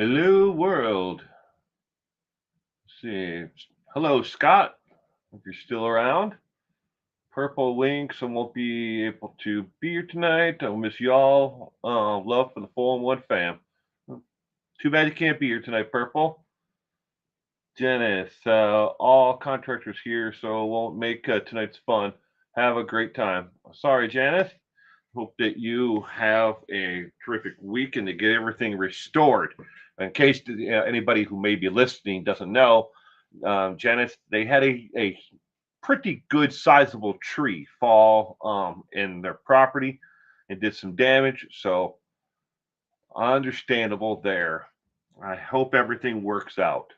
Hello, world. Let's see. Hello, Scott. If you're still around. Purple Links, I won't be able to be here tonight. I'll miss y'all. Love for the 4-1 fam. Too bad you can't be here tonight, Purple. Janice, all contractors here, so it won't make tonight's fun. Have a great time. Sorry, Janice. Hope that you have a terrific weekend to get everything restored. In case anybody who may be listening doesn't know, Janice, they had a pretty good sizable tree fall in their property and did some damage. So understandable there. I hope everything works out.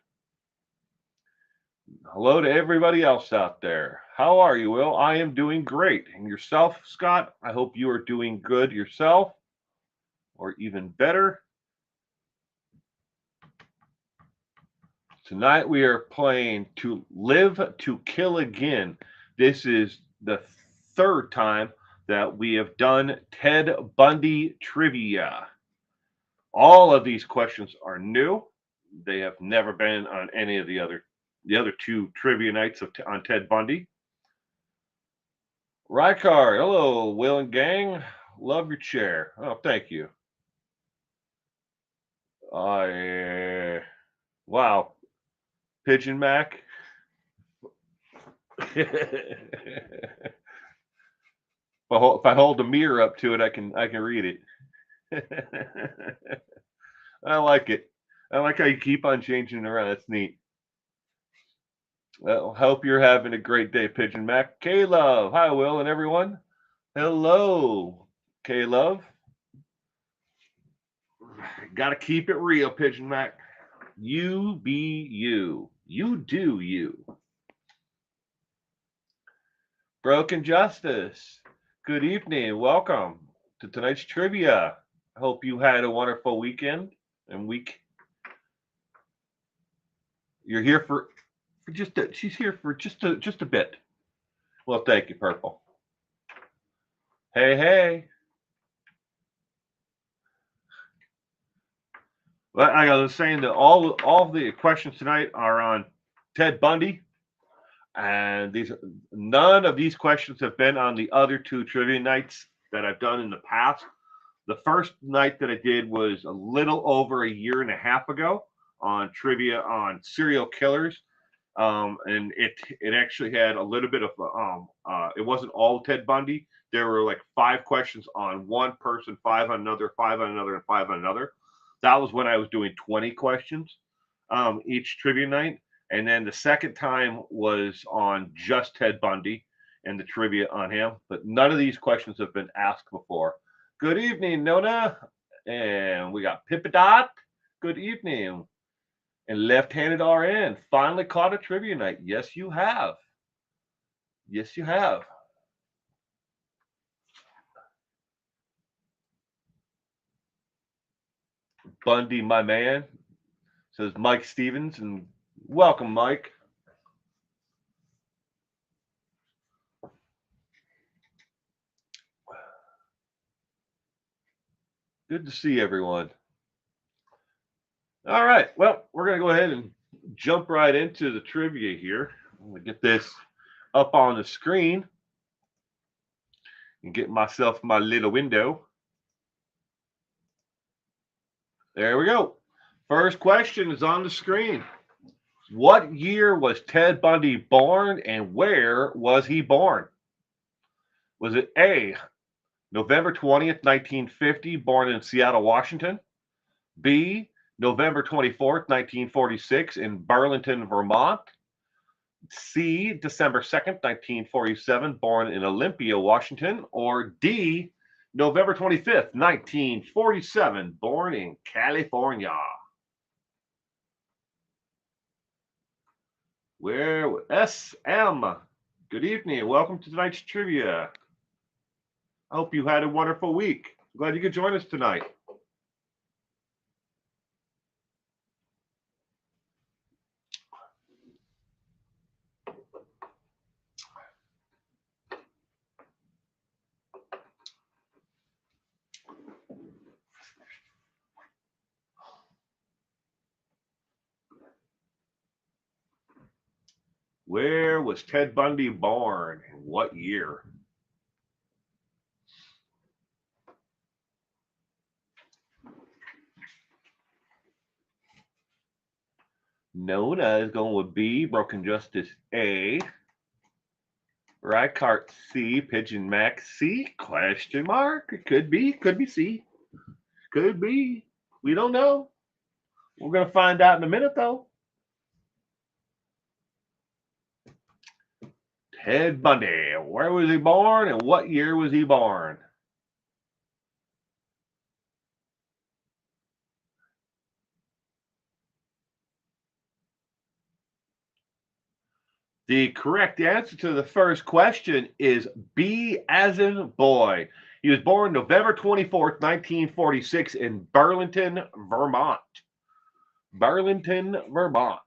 Hello to everybody else out there. How are you, Will? I am doing great. And yourself, Scott? I hope you are doing good yourself, or even better. Tonight we are playing To Live to Kill Again. This is the third time that we have done Ted Bundy trivia. All of these questions are new. They have never been on any of the other two trivia nights on Ted Bundy. Rykar, hello, Will and gang. Love your chair. Oh, thank you. I wow, Pigeon Mac. If I hold the mirror up to it, I can read it. I like it. I like how you keep on changing it around. That's neat. Well, hope you're having a great day, Pigeon Mac. K Love. Hi, Will and everyone. Hello, K Love. Gotta keep it real, Pigeon Mac. You be you. You do you. Broken Justice. Good evening. Welcome to tonight's trivia. I hope you had a wonderful weekend and week. You're here for just a, she's here for just a bit. Well, thank you, Purple. Hey, hey. Like I was saying that all the questions tonight are on Ted Bundy, and these none of these questions have been on the other two trivia nights that I've done in the past. The first night that I did was a little over a year and a half ago on trivia on serial killers, and it actually had a little bit of it wasn't all Ted Bundy. There were like five questions on one person, five on another, five on another, and five on another. That was when I was doing 20 questions each trivia night, and then the second time was on just Ted Bundy and the trivia on him. But none of these questions have been asked before. Good evening, Nona, and we got Pippadot. Good evening. And left-handed RN finally caught a trivia night. Yes, you have. Yes, you have. Bundy, my man, says Mike Stevens, and welcome, Mike. Good to see everyone. All right, well, we're gonna go ahead and jump right into the trivia here. I'm gonna get this up on the screen and get myself my little window. There we go. First question is on the screen. What year was Ted Bundy born and where was he born? Was it A, November 20th, 1950, born in Seattle, Washington? B, November 24th, 1946, in Burlington, Vermont? C, December 2nd, 1947, born in Olympia, Washington? Or D, November 25th, 1947, born in California? Where SM? Good evening. Welcome to tonight's trivia. I hope you had a wonderful week. Glad you could join us tonight. Where was Ted Bundy born? In what year? Nona is going with B. Broken Justice A. Reichardt C. Pigeon Mac C. Question mark. It could be. Could be C. Could be. We don't know. We're going to find out in a minute, though. Ted Bundy. Where was he born and what year was he born? The correct answer to the first question is B as in boy. He was born November 24th, 1946 in Burlington, Vermont. Burlington, Vermont.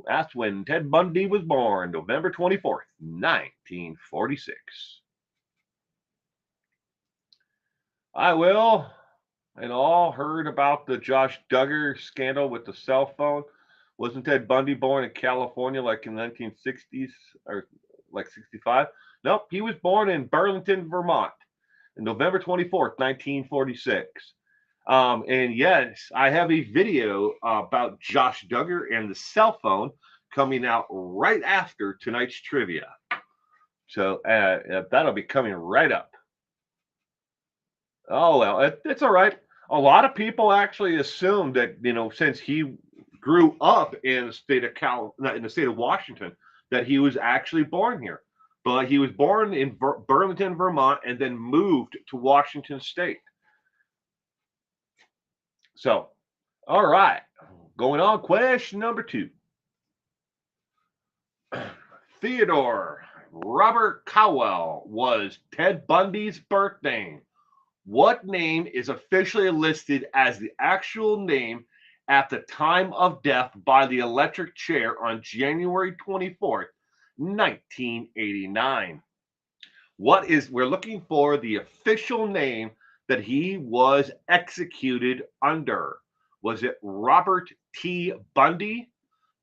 That's when Ted Bundy was born, November 24th, 1946. I will. And all heard about the Josh Duggar scandal with the cell phone. Wasn't Ted Bundy born in California like in the 1960s or like 65? Nope, he was born in Burlington, Vermont, on November 24th, 1946. And yes, I have a video about Josh Duggar and the cell phone coming out right after tonight's trivia. So that'll be coming right up. Oh, well, it's all right. A lot of people actually assume that, since he grew up in the state of in the state of Washington, that he was actually born here. But he was born in Burlington, Vermont, and then moved to Washington State. So, all right, going on, question number 2. Theodore Robert Cowell was Ted Bundy's birth name. What name is officially listed as the actual name at the time of death by the electric chair on January 24th, 1989? We're looking for the official name that he was executed under. Was it Robert T. Bundy,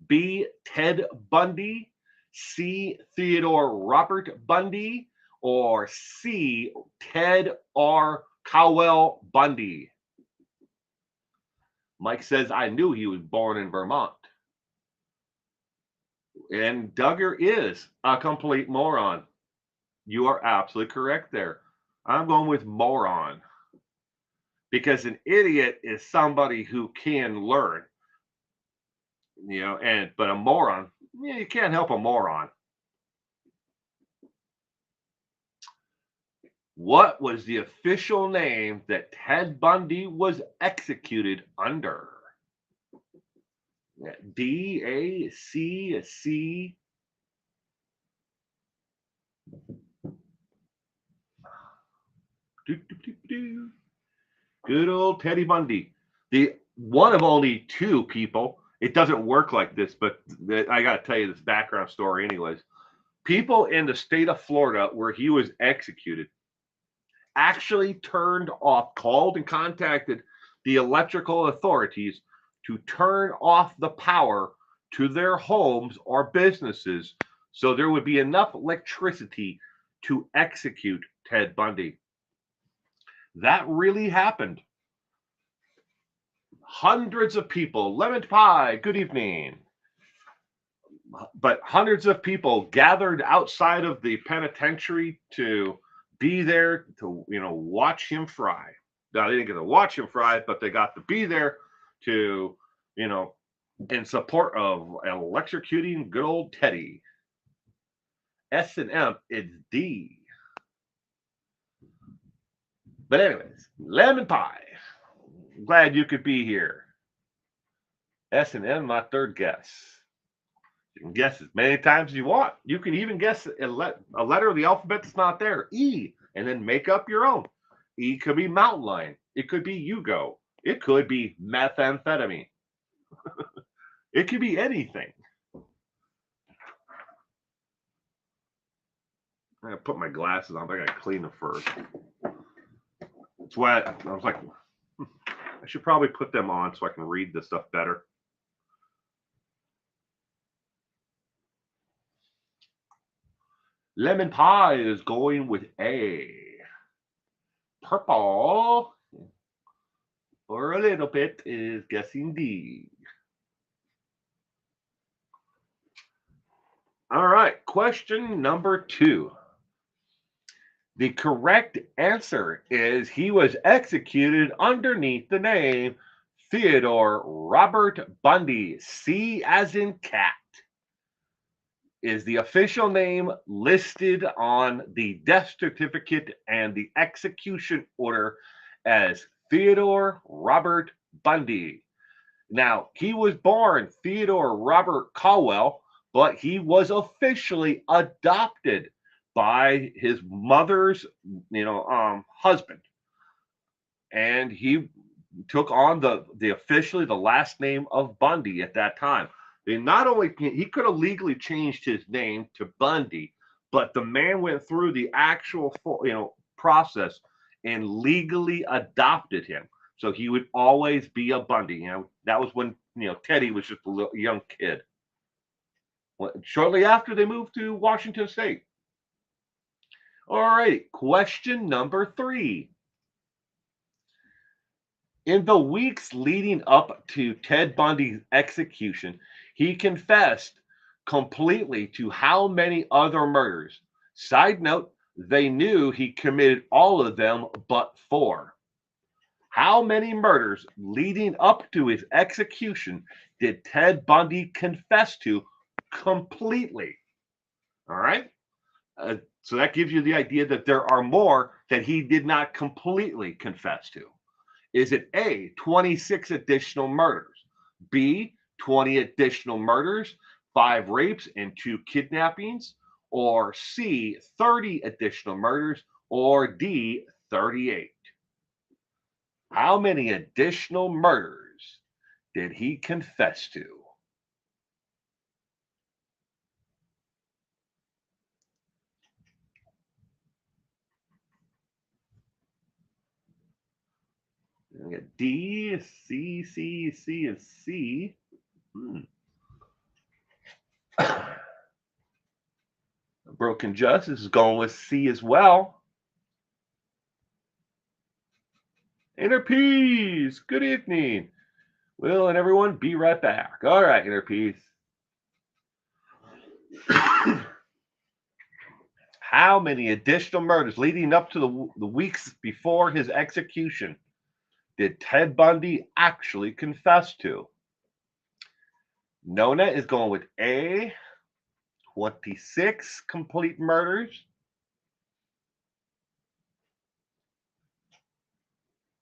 B. Ted Bundy, C. Theodore Robert Bundy, or C. Ted R. Cowell Bundy? Mike says, I knew he was born in Vermont. And Duggar is a complete moron. You are absolutely correct there. I'm going with moron. Because an idiot is somebody who can learn. But a moron, you can't help a moron. What was the official name that Ted Bundy was executed under? D, A, C, C. Good old Teddy Bundy. The one of only 2 people. It doesn't work like this, but I got to tell you this background story anyways. People in the state of Florida where he was executed actually called and contacted the electrical authorities to turn off the power to their homes or businesses so there would be enough electricity to execute Ted Bundy. That really happened. Hundreds of people, Lemon Pie, good evening. But hundreds of people gathered outside of the penitentiary to be there to, watch him fry. Now, they didn't get to watch him fry, but they got to be there to, in support of electrocuting good old Teddy. S&M is D. But anyways, Lemon Pie, glad you could be here. S&M, my third guess. You can guess as many times as you want. You can even guess a letter of the alphabet that's not there. E, and then make up your own. E could be mountain lion. It could be Yugo. It could be methamphetamine. It could be anything. I gotta put my glasses on, but I gotta clean them first. It's wet. I was like, I should probably put them on so I can read this stuff better. Lemon pie is going with A. Purple, for a little bit, is guessing D. All right, question number 2. The correct answer is he was executed underneath the name Theodore Robert Bundy. C as in cat is the official name listed on the death certificate and the execution order as Theodore Robert Bundy. Now, he was born Theodore Robert Caldwell, but he was officially adopted by his mother's, husband, and he took on the officially the last name of Bundy at that time. And not only he could have legally changed his name to Bundy, but the man went through the actual process and legally adopted him. So he would always be a Bundy. That was when Teddy was just a little young kid. Shortly after they moved to Washington State. All right, question number 3. In the weeks leading up to Ted Bundy's execution, he confessed completely to how many other murders? Side note, they knew he committed all of them but 4. How many murders leading up to his execution did Ted Bundy confess to completely? All right. So that gives you the idea that there are more that he did not completely confess to. Is it A, 26 additional murders, B, 20 additional murders, 5 rapes and 2 kidnappings, or C, 30 additional murders, or D, 38? How many additional murders did he confess to? We got D, C, C, C, and C. Broken Justice is going with C as well. Inner Peace, good evening. Will and everyone be right back. All right, Inner Peace. How many additional murders leading up to the weeks before his execution did Ted Bundy actually confess to? Nona is going with A, 26 complete murders.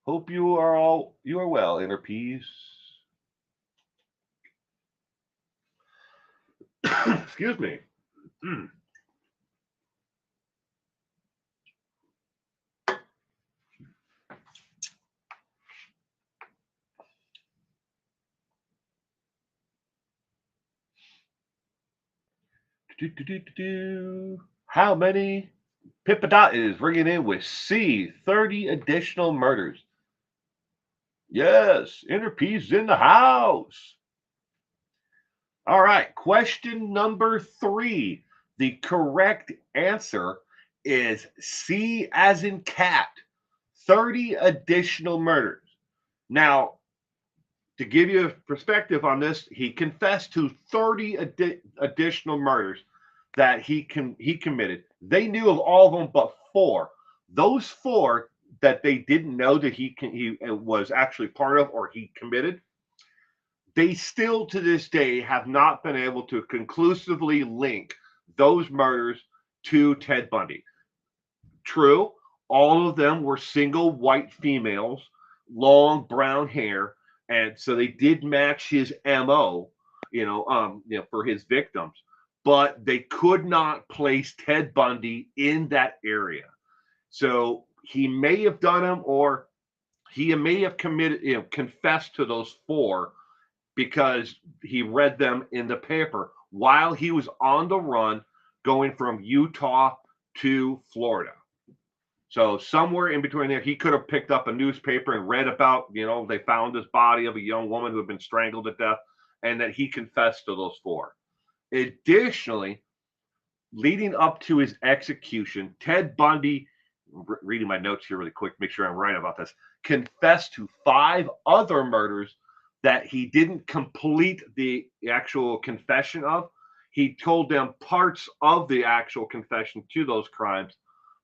Hope you are well, Inner Peace. Excuse me. How many? Pippadot is ringing in with C, 30 additional murders. Yes, Inner Peace in the house. All right, question number 3. The correct answer is C as in cat, 30 additional murders. Now, to give you a perspective on this, he confessed to 30 additional murders that he committed. They knew of all of them but 4. Those 4 that they didn't know that he was actually part of or he committed, they still to this day have not been able to conclusively link those murders to Ted Bundy. True, all of them were single white females, long brown hair, and so they did match his MO, for his victims, but they could not place Ted Bundy in that area. So he may have done them, or he may have confessed to those 4 because he read them in the paper while he was on the run going from Utah to Florida. So somewhere in between there, he could have picked up a newspaper and read about, they found this body of a young woman who had been strangled to death, and that he confessed to those 4. Additionally, leading up to his execution, Ted Bundy, reading my notes here really quick, make sure I'm right about this, confessed to 5 other murders that he didn't complete the actual confession of. He told them parts of the actual confession to those crimes,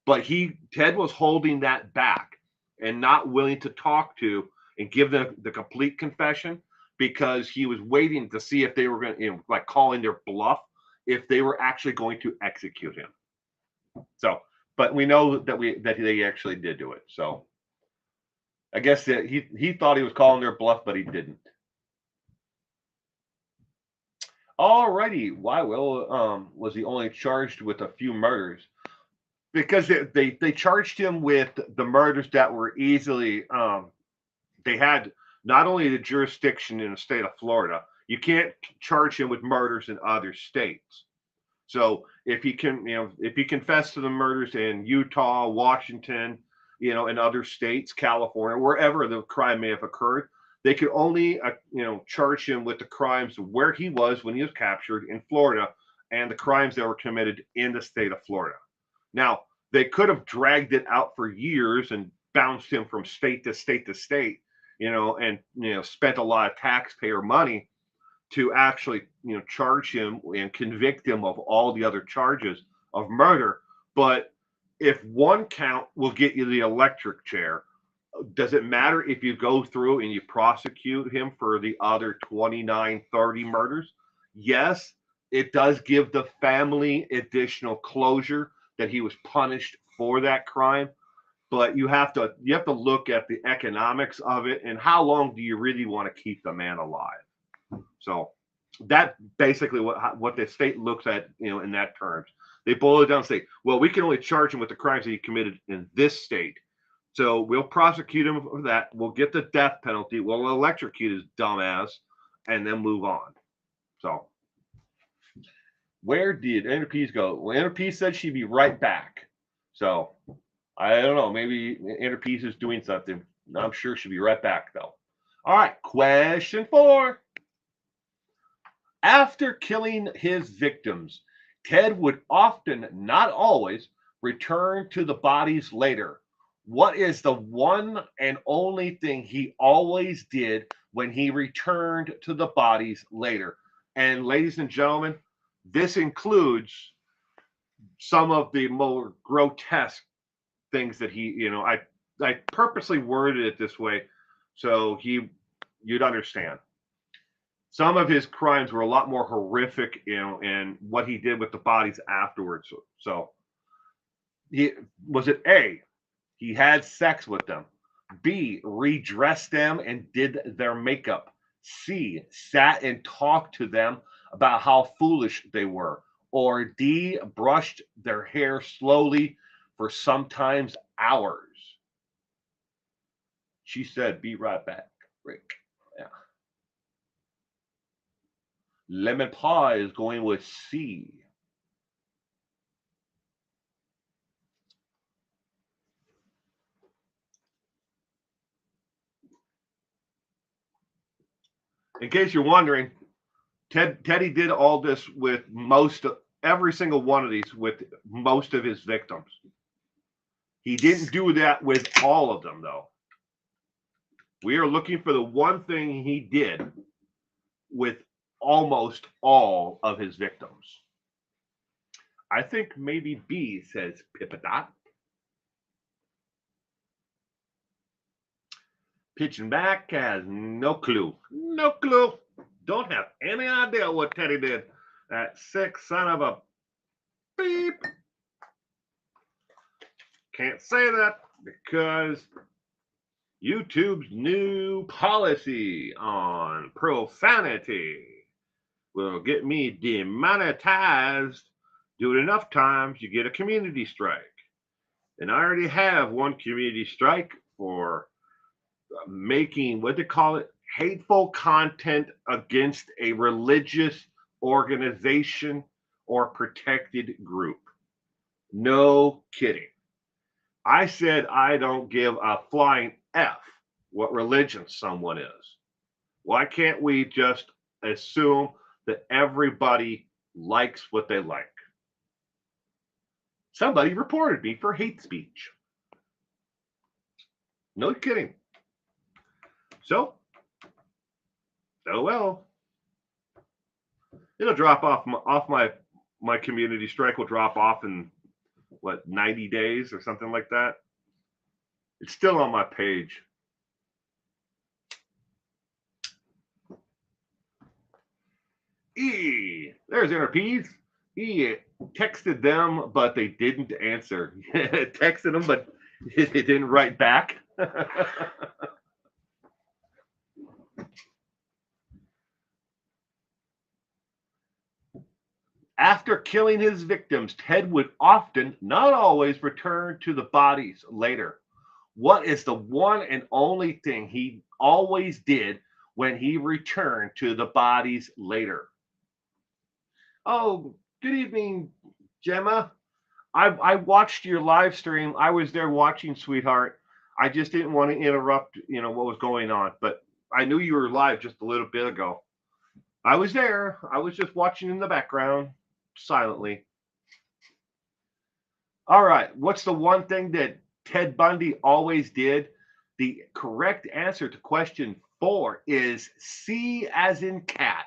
but Ted was holding that back and not willing to talk to and give them the complete confession because he was waiting to see if they were going to, like calling their bluff, if they were actually going to execute him. So, but we know that they actually did do it. So, I guess that he thought he was calling their bluff, but he didn't. Alrighty, why? Well, was he only charged with a few murders? Because they charged him with the murders that were easily they had not only the jurisdiction in the state of Florida. You can't charge him with murders in other states. So if he confessed to the murders in Utah, Washington, in other states, California, wherever the crime may have occurred, they could only charge him with the crimes where he was when he was captured in Florida and the crimes that were committed in the state of Florida. Now, they could have dragged it out for years and bounced him from state to state to state, and spent a lot of taxpayer money to actually charge him and convict him of all the other charges of murder. But if one count will get you the electric chair, does it matter if you go through and you prosecute him for the other 29, 30 murders? Yes, it does give the family additional closure that he was punished for that crime, but you have to look at the economics of it and how long do you really want to keep the man alive. So that basically what the state looks at, in that terms. They boil it down and say, well, we can only charge him with the crimes that he committed in this state. So we'll prosecute him for that. We'll get the death penalty. We'll electrocute his dumbass and then move on. So where did Andrew Pease go? Well, Andrew Pease said she'd be right back. So I don't know. Maybe Andrew Pease is doing something. I'm sure she'll be right back, though. All right. Question 4. After killing his victims, Ted would often, not always, return to the bodies later. What is the one and only thing he always did when he returned to the bodies later? And ladies and gentlemen, this includes some of the more grotesque things that I purposely worded it this way so you'd understand. Some of his crimes were a lot more horrific, and what he did with the bodies afterwards. So, was it A, he had sex with them, B, redressed them and did their makeup, C, sat and talked to them about how foolish they were, or D, brushed their hair slowly for sometimes hours? She said, be right back, Rick. Yeah. Lemon pie is going with C. In case you're wondering, Teddy did all this with every single one of these with most of his victims. He didn't do that with all of them, though. We are looking for the one thing he did with almost all of his victims. I think maybe B, says Pippadot. Pitching back has no clue. No clue. Don't have any idea what Teddy did. That sick son of a beep. Can't say that because YouTube's new policy on profanity will get me demonetized. Do it enough times, you get a community strike. And I already have one community strike for making, what they call it, hateful content against a religious organization or protected group. No kidding. I said I don't give a flying F what religion someone is. Why can't we just assume that everybody likes what they like? Somebody reported me for hate speech. No kidding. So, oh well. It'll drop off my community strike will drop off in what 90 days or something like that. It's still on my page. There's NRPs. He texted them, but they didn't answer. Texted them, but they didn't write back. After killing his victims, Ted would often, not always, return to the bodies later. What is the one and only thing he always did when he returned to the bodies later? Oh, good evening, Gemma. I watched your live stream. I was there watching, sweetheart. I just didn't want to interrupt, what was going on, but I knew you were live just a little bit ago. I was there. I was just watching in the background silently. All right. What's the one thing that Ted Bundy always did? The correct answer to question 4 is C as in cat.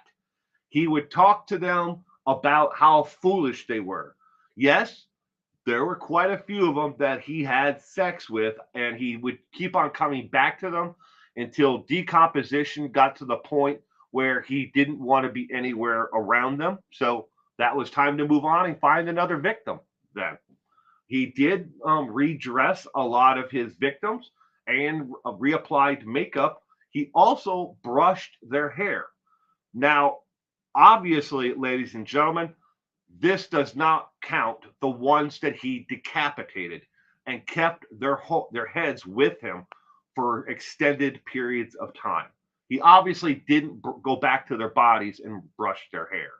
He would talk to them about how foolish they were. Yes, there were quite a few of them that he had sex with, and he would keep on coming back to them until decomposition got to the point where he didn't want to be anywhere around them. So that was time to move on and find another victim then. He did redress a lot of his victims and reapplied makeup. He also brushed their hair. Now, obviously, ladies and gentlemen, this does not count the ones that he decapitated and kept their heads with him for extended periods of time. He obviously didn't go back to their bodies and brush their hair.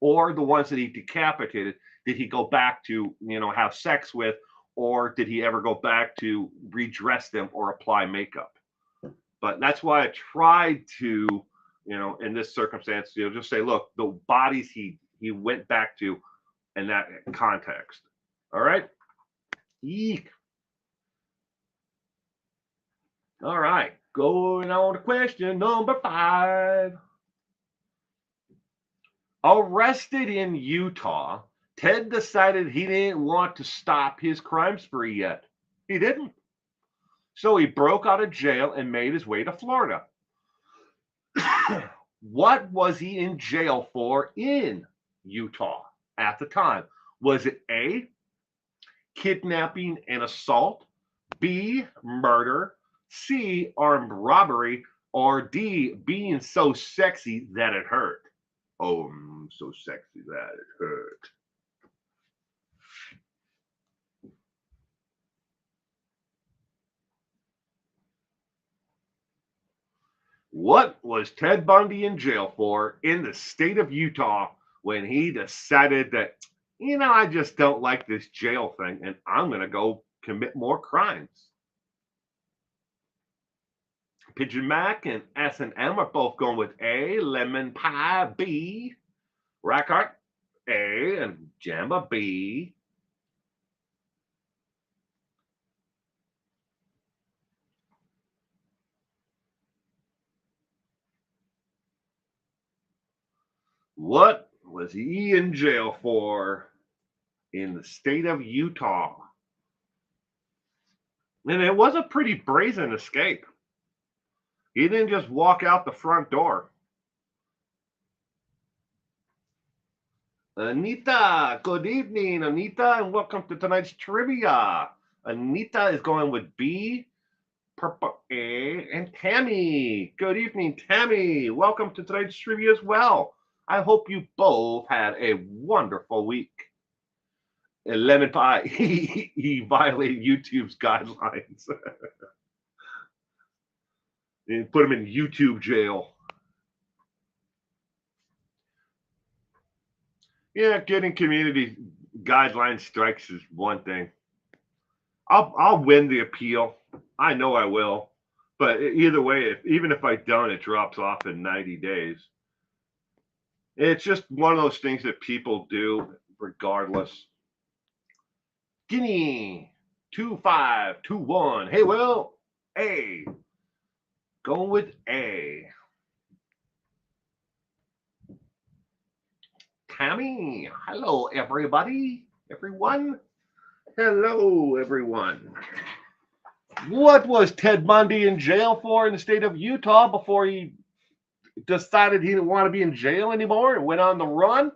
Or the ones that he decapitated, did he go back to, have sex with, or did he ever go back to redress them or apply makeup? But that's why I tried to, in this circumstance, just say, look, the bodies he went back to in that context. All right. Eek. All right. Going on to question number 5. Arrested in Utah, Ted decided he didn't want to stop his crime spree yet. He didn't. So he broke out of jail and made his way to Florida. What was he in jail for in Utah at the time? Was it A, kidnapping and assault, B, murder, C, armed robbery, or D, being so sexy that it hurt? Oh, so sexy that it hurt. What was Ted Bundy in jail for in the state of Utah when he decided that, I just don't like this jail thing and I'm going to go commit more crimes? Pigeon Mac and S&M are both going with A, lemon pie, B, Rackart, A, and Gemma, B. What was he in jail for in the state of Utah? And it was a pretty brazen escape. He didn't just walk out the front door. Anita, good evening, Anita, and welcome to tonight's trivia. Anita is going with B, Purple A, and Tammy. Good evening, Tammy. Welcome to tonight's trivia as well. I hope you both had a wonderful week. Lemon Pie, he violated YouTube's guidelines. And put him in YouTube jail. Yeah, getting community guideline strikes is one thing. I'll win the appeal. I know I will. But either way, even if I don't, it drops off in 90 days. It's just one of those things that people do regardless. Guinea 2521. Hey, Will. A. Going with A. Tammy. Hello, everybody. Everyone. Hello, everyone. What was Ted Bundy in jail for in the state of Utah before he decided he didn't want to be in jail anymore and went on the run?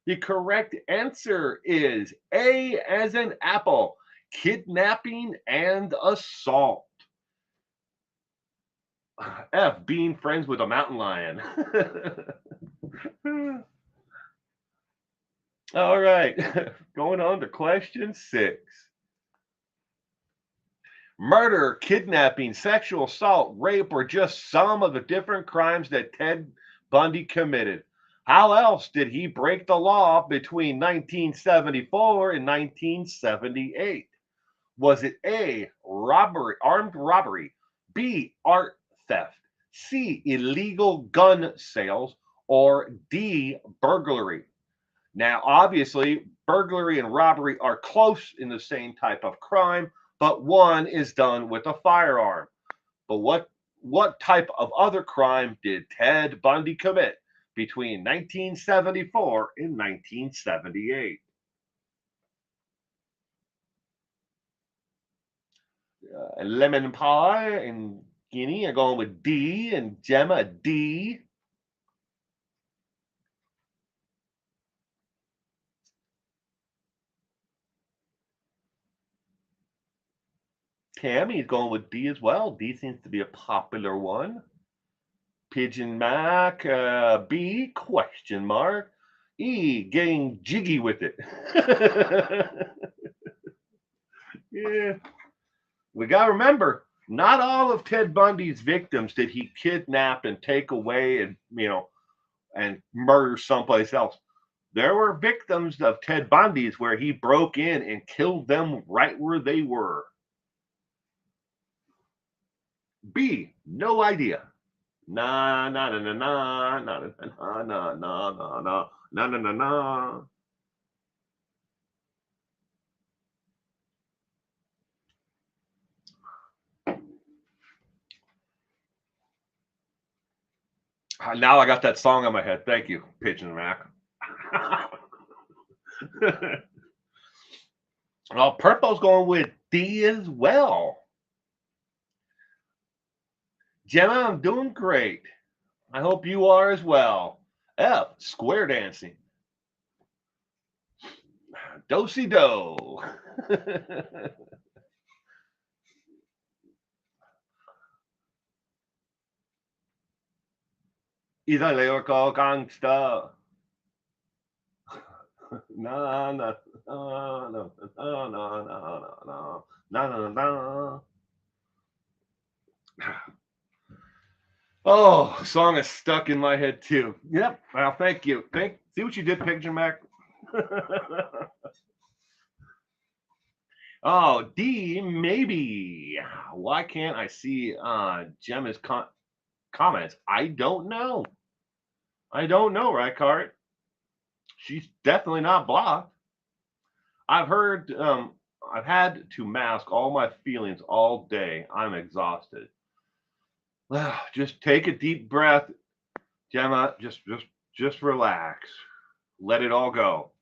The correct answer is A as in apple, kidnapping and assault. F, being friends with a mountain lion. All right, going on to question 6. Murder, kidnapping, sexual assault, rape were just some of the different crimes that Ted Bundy committed. How else did he break the law between 1974 and 1978? Was it A, robbery, armed robbery, B, art theft, C, illegal gun sales, or D, burglary? Now, obviously, burglary and robbery are close in the same type of crime, but one is done with a firearm. But what type of other crime did Ted Bundy commit between 1974 and 1978? Lemon pie and Guinea are going with D, and Gemma D. Tammy's going with D as well. D seems to be a popular one. Pigeon Mac, B, question mark. E, getting jiggy with it. Yeah. We got to remember, not all of Ted Bundy's victims did he kidnap and take away and, and murder someplace else. There were victims of Ted Bundy's where he broke in and killed them right where they were. B, no idea. Nah, nah, nah, nah, nah, nah, nah, nah, nah, nah, nah, nah, nah, nah, nah. Now I got that song in my head. Thank you, Pigeon Mac. Well, Purple's going with D as well. Gemma, I'm doing great. I hope you are as well. F, square dancing. Do-si do. He's a lyrical gangster. No, no, no, no, no, no, no, no, no, no, no. Oh, song is stuck in my head too. Yep. Well, thank you. See what you did, Pigeon Mac. Oh, D, maybe. Why can't I see Gemma's comments? I don't know. I don't know, right, Cart? She's definitely not blocked. I've heard, I've had to mask all my feelings all day. I'm exhausted. Just take a deep breath, Gemma. Just relax. Let it all go.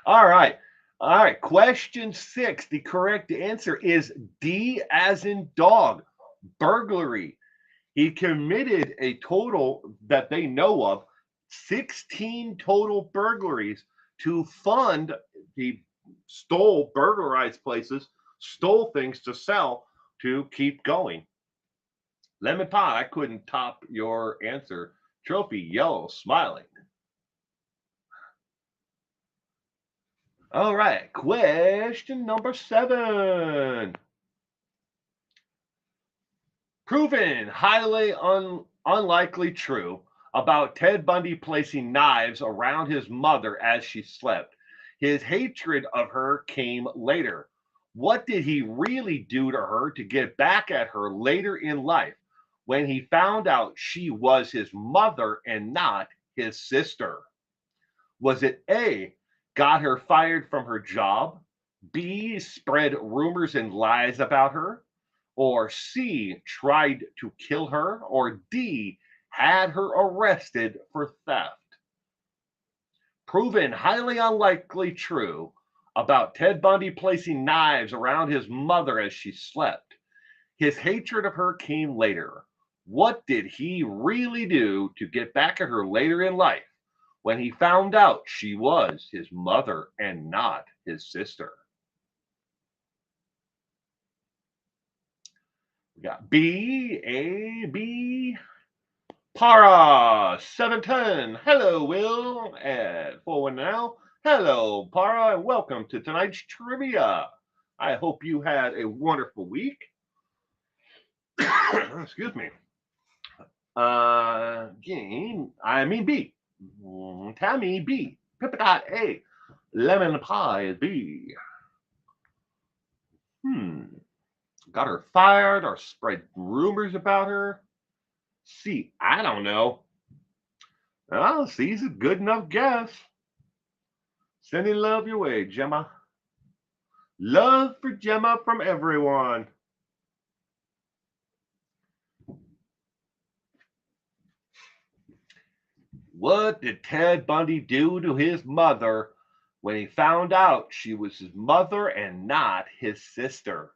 All right. All right. Question 6. The correct answer is D as in dog, burglary. He committed a total that they know of 16 total burglaries to fund. He stole, burglarized places, stole things to sell to keep going. Lemon pie, I couldn't top your answer. Trophy, yellow, smiling. All right, question number 7. Proven highly unlikely true about Ted Bundy placing knives around his mother as she slept. His hatred of her came later. What did he really do to her to get back at her later in life when he found out she was his mother and not his sister? Was it A, got her fired from her job, B, spread rumors and lies about her, or C, tried to kill her, or D, had her arrested for theft? Proven highly unlikely true about Ted Bundy placing knives around his mother as she slept. His hatred of her came later. What did he really do to get back at her later in life when he found out she was his mother and not his sister? We got B, A, B. Para 710. Hello, Will at 41 now. Hello, Para, and welcome to tonight's trivia. I hope you had a wonderful week. Excuse me. B. Tammy B. Pippa A. Lemon pie is B. Got her fired or spread rumors about her? C. I don't know. Well, C's a good enough guess. Sending love your way, Gemma. Love for Gemma from everyone. What did Ted Bundy do to his mother when he found out she was his mother and not his sister?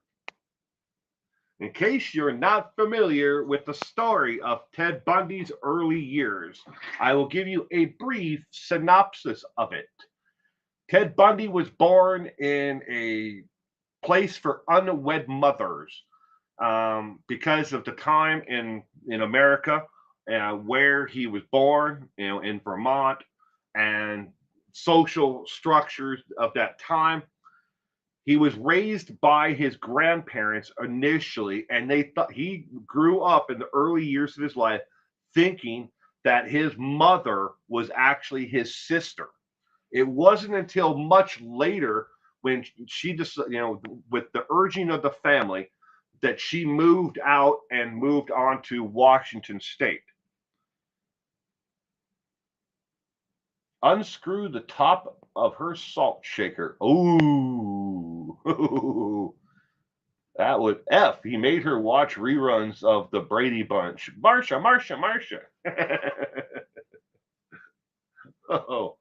In case you're not familiar with the story of Ted Bundy's early years, I will give you a brief synopsis of it. Ted Bundy was born in a place for unwed mothers because of the time in America where he was born, in Vermont, and social structures of that time. He was raised by his grandparents initially, and they thought he grew up in the early years of his life thinking that his mother was actually his sister. It wasn't until much later when she just, with the urging of the family, that she moved out and moved on to Washington State. Unscrew the top of her salt shaker. Ooh. That would F. He made her watch reruns of the Brady Bunch. Marsha, Marsha, Marsha. Oh.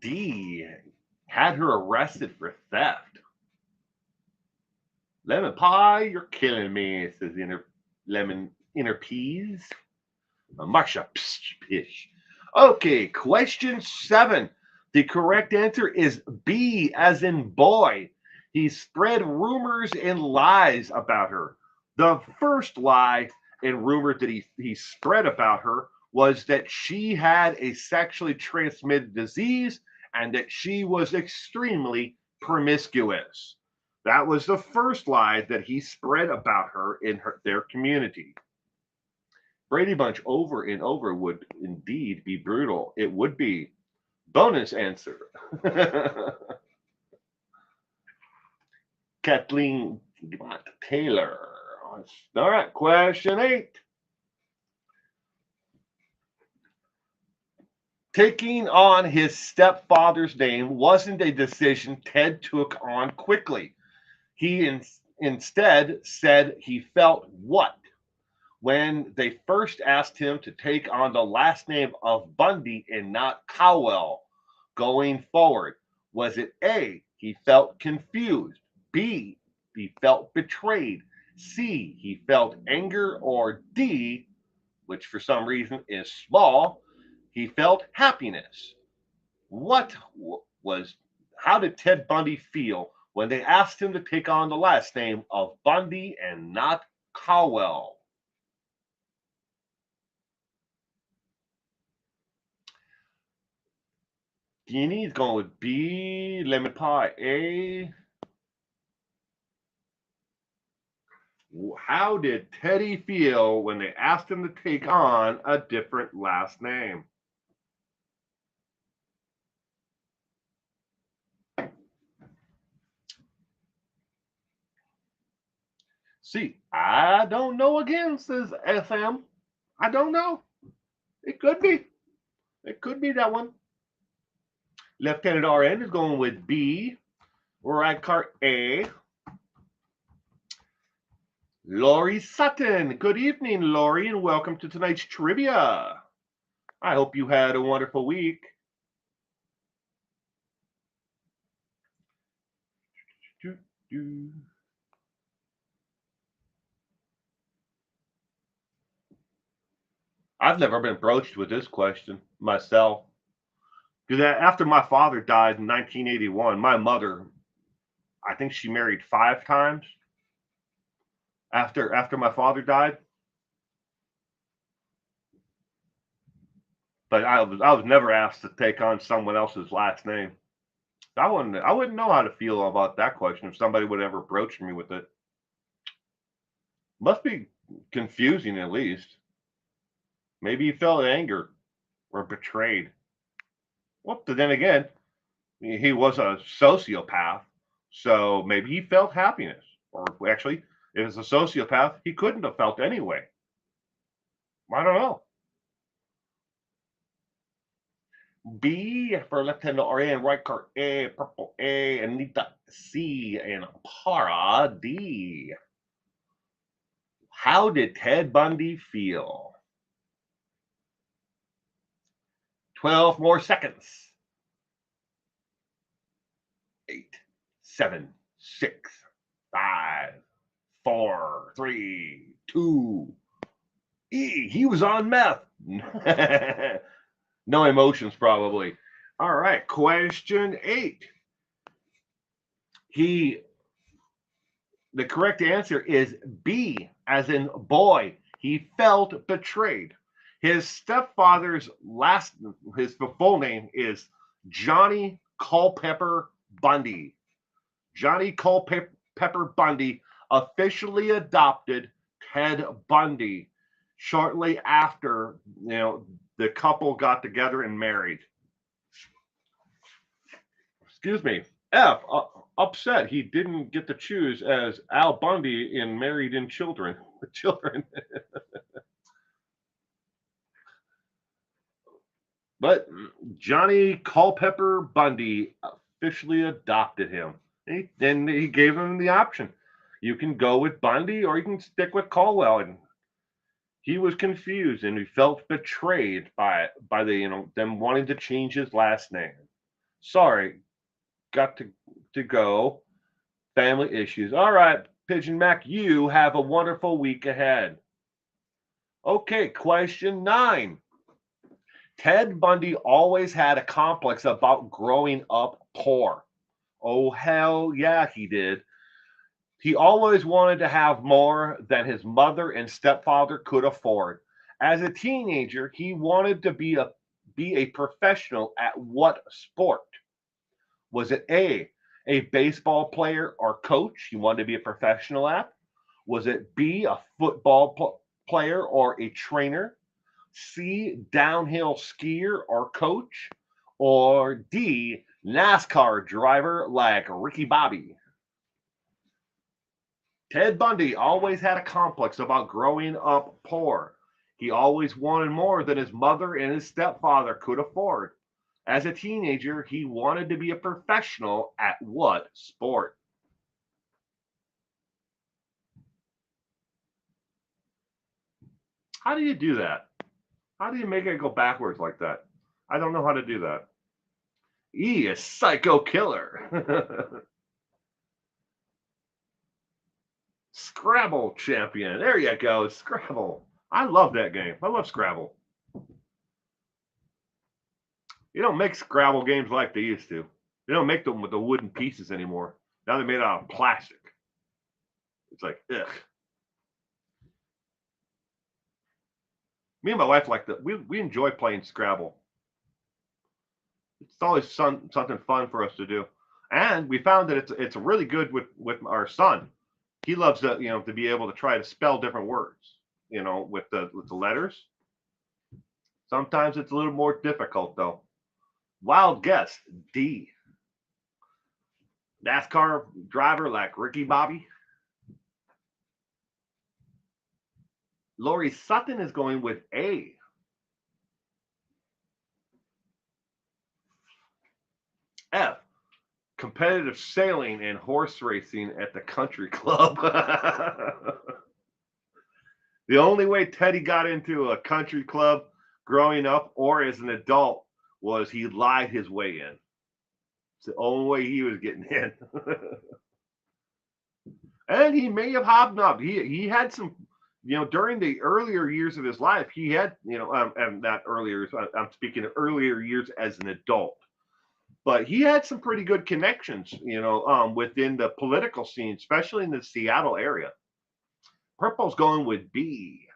D. Had her arrested for theft. Lemon pie, you're killing me, says inner peas. Marsha, pish. Okay, question 7. The correct answer is B, as in boy. He spread rumors and lies about her. The first lie and rumor that he spread about her was that she had a sexually transmitted disease and that she was extremely promiscuous. That was the first lie that he spread about her in their community. Brady Bunch over and over would indeed be brutal. It would be. Bonus answer. Kathleen Taylor. All right, question 8. Taking on his stepfather's name wasn't a decision Ted took on quickly. He instead said he felt what? When they first asked him to take on the last name of Bundy and not Cowell going forward? Was it A, he felt confused, B, he felt betrayed, C, he felt anger, or D, which for some reason is small, he felt happiness? What was, how did Ted Bundy feel when they asked him to take on the last name of Bundy and not Cowell? Guinea's going with B, lemon pie A. How did Teddy feel when they asked him to take on a different last name? See, I don't know again, says SM. I don't know. It could be. It could be that one. Lieutenant RN is going with B. Reinhardt A. Lori Sutton. Good evening, Lori, and welcome to tonight's trivia. I hope you had a wonderful week. I've never been broached with this question myself. Because after my father died in 1981, my mother, I think she married 5 times after my father died. But I was never asked to take on someone else's last name. I wouldn't know how to feel about that question if somebody would ever broach me with it. Must be confusing at least. Maybe he felt anger or betrayed. Well, but then again, he was a sociopath, so maybe he felt happiness. Or actually, if it's a sociopath, he couldn't have felt anyway. I don't know. B for Lieutenant RN, Reinhardt A, Purple A, Anita C, and Para D. How did Ted Bundy feel? 12 more seconds. 8, 7, 6, 5, 4, 3, 2. He was on meth. No emotions, probably. All right, question 8. The correct answer is B, as in boy. He felt betrayed. His stepfather's his full name is Johnny Culpepper Bundy. Johnny Culpepper Bundy officially adopted Ted Bundy shortly after the couple got together and married. Excuse me. F, upset he didn't get to choose as Al Bundy in Married and Children. Children. But Johnny Culpepper Bundy officially adopted him. And he gave him the option. You can go with Bundy or you can stick with Caldwell. And he was confused and he felt betrayed by them wanting to change his last name. Sorry, got to go. Family issues. All right, Pigeon Mac, you have a wonderful week ahead. Okay, question 9. Ted Bundy always had a complex about growing up poor. Oh, hell yeah, he did. He always wanted to have more than his mother and stepfather could afford. As a teenager, he wanted to be a professional at what sport? Was it a baseball player or coach he wanted to be a professional at? Was it B, a football player or a trainer? C, downhill skier or coach? Or D, NASCAR driver like Ricky Bobby? Ted Bundy always had a complex about growing up poor. He always wanted more than his mother and his stepfather could afford. As a teenager, he wanted to be a professional at what sport? How do you do that? How do you make it go backwards like that? I don't know how to do that. E is Psycho Killer. Scrabble champion. There you go. Scrabble. I love that game. I love Scrabble. You don't make Scrabble games like they used to. They don't make them with the wooden pieces anymore. Now they're made out of plastic. It's like, ugh. Me and my wife like that. We enjoy playing Scrabble. It's always something fun for us to do. And we found that it's really good with our son. He loves to be able to try to spell different words, with the letters. Sometimes it's a little more difficult though. Wild guess, D. NASCAR driver like Ricky Bobby. Lori Sutton is going with A. F. Competitive sailing and horse racing at the country club. The only way Teddy got into a country club growing up or as an adult was he lied his way in. It's the only way he was getting in. And he may have hobnobbed. He had some, during the earlier years of his life, he had, and not earlier. I'm speaking of earlier years as an adult, but he had some pretty good connections, within the political scene, especially in the Seattle area. Purple's going with B.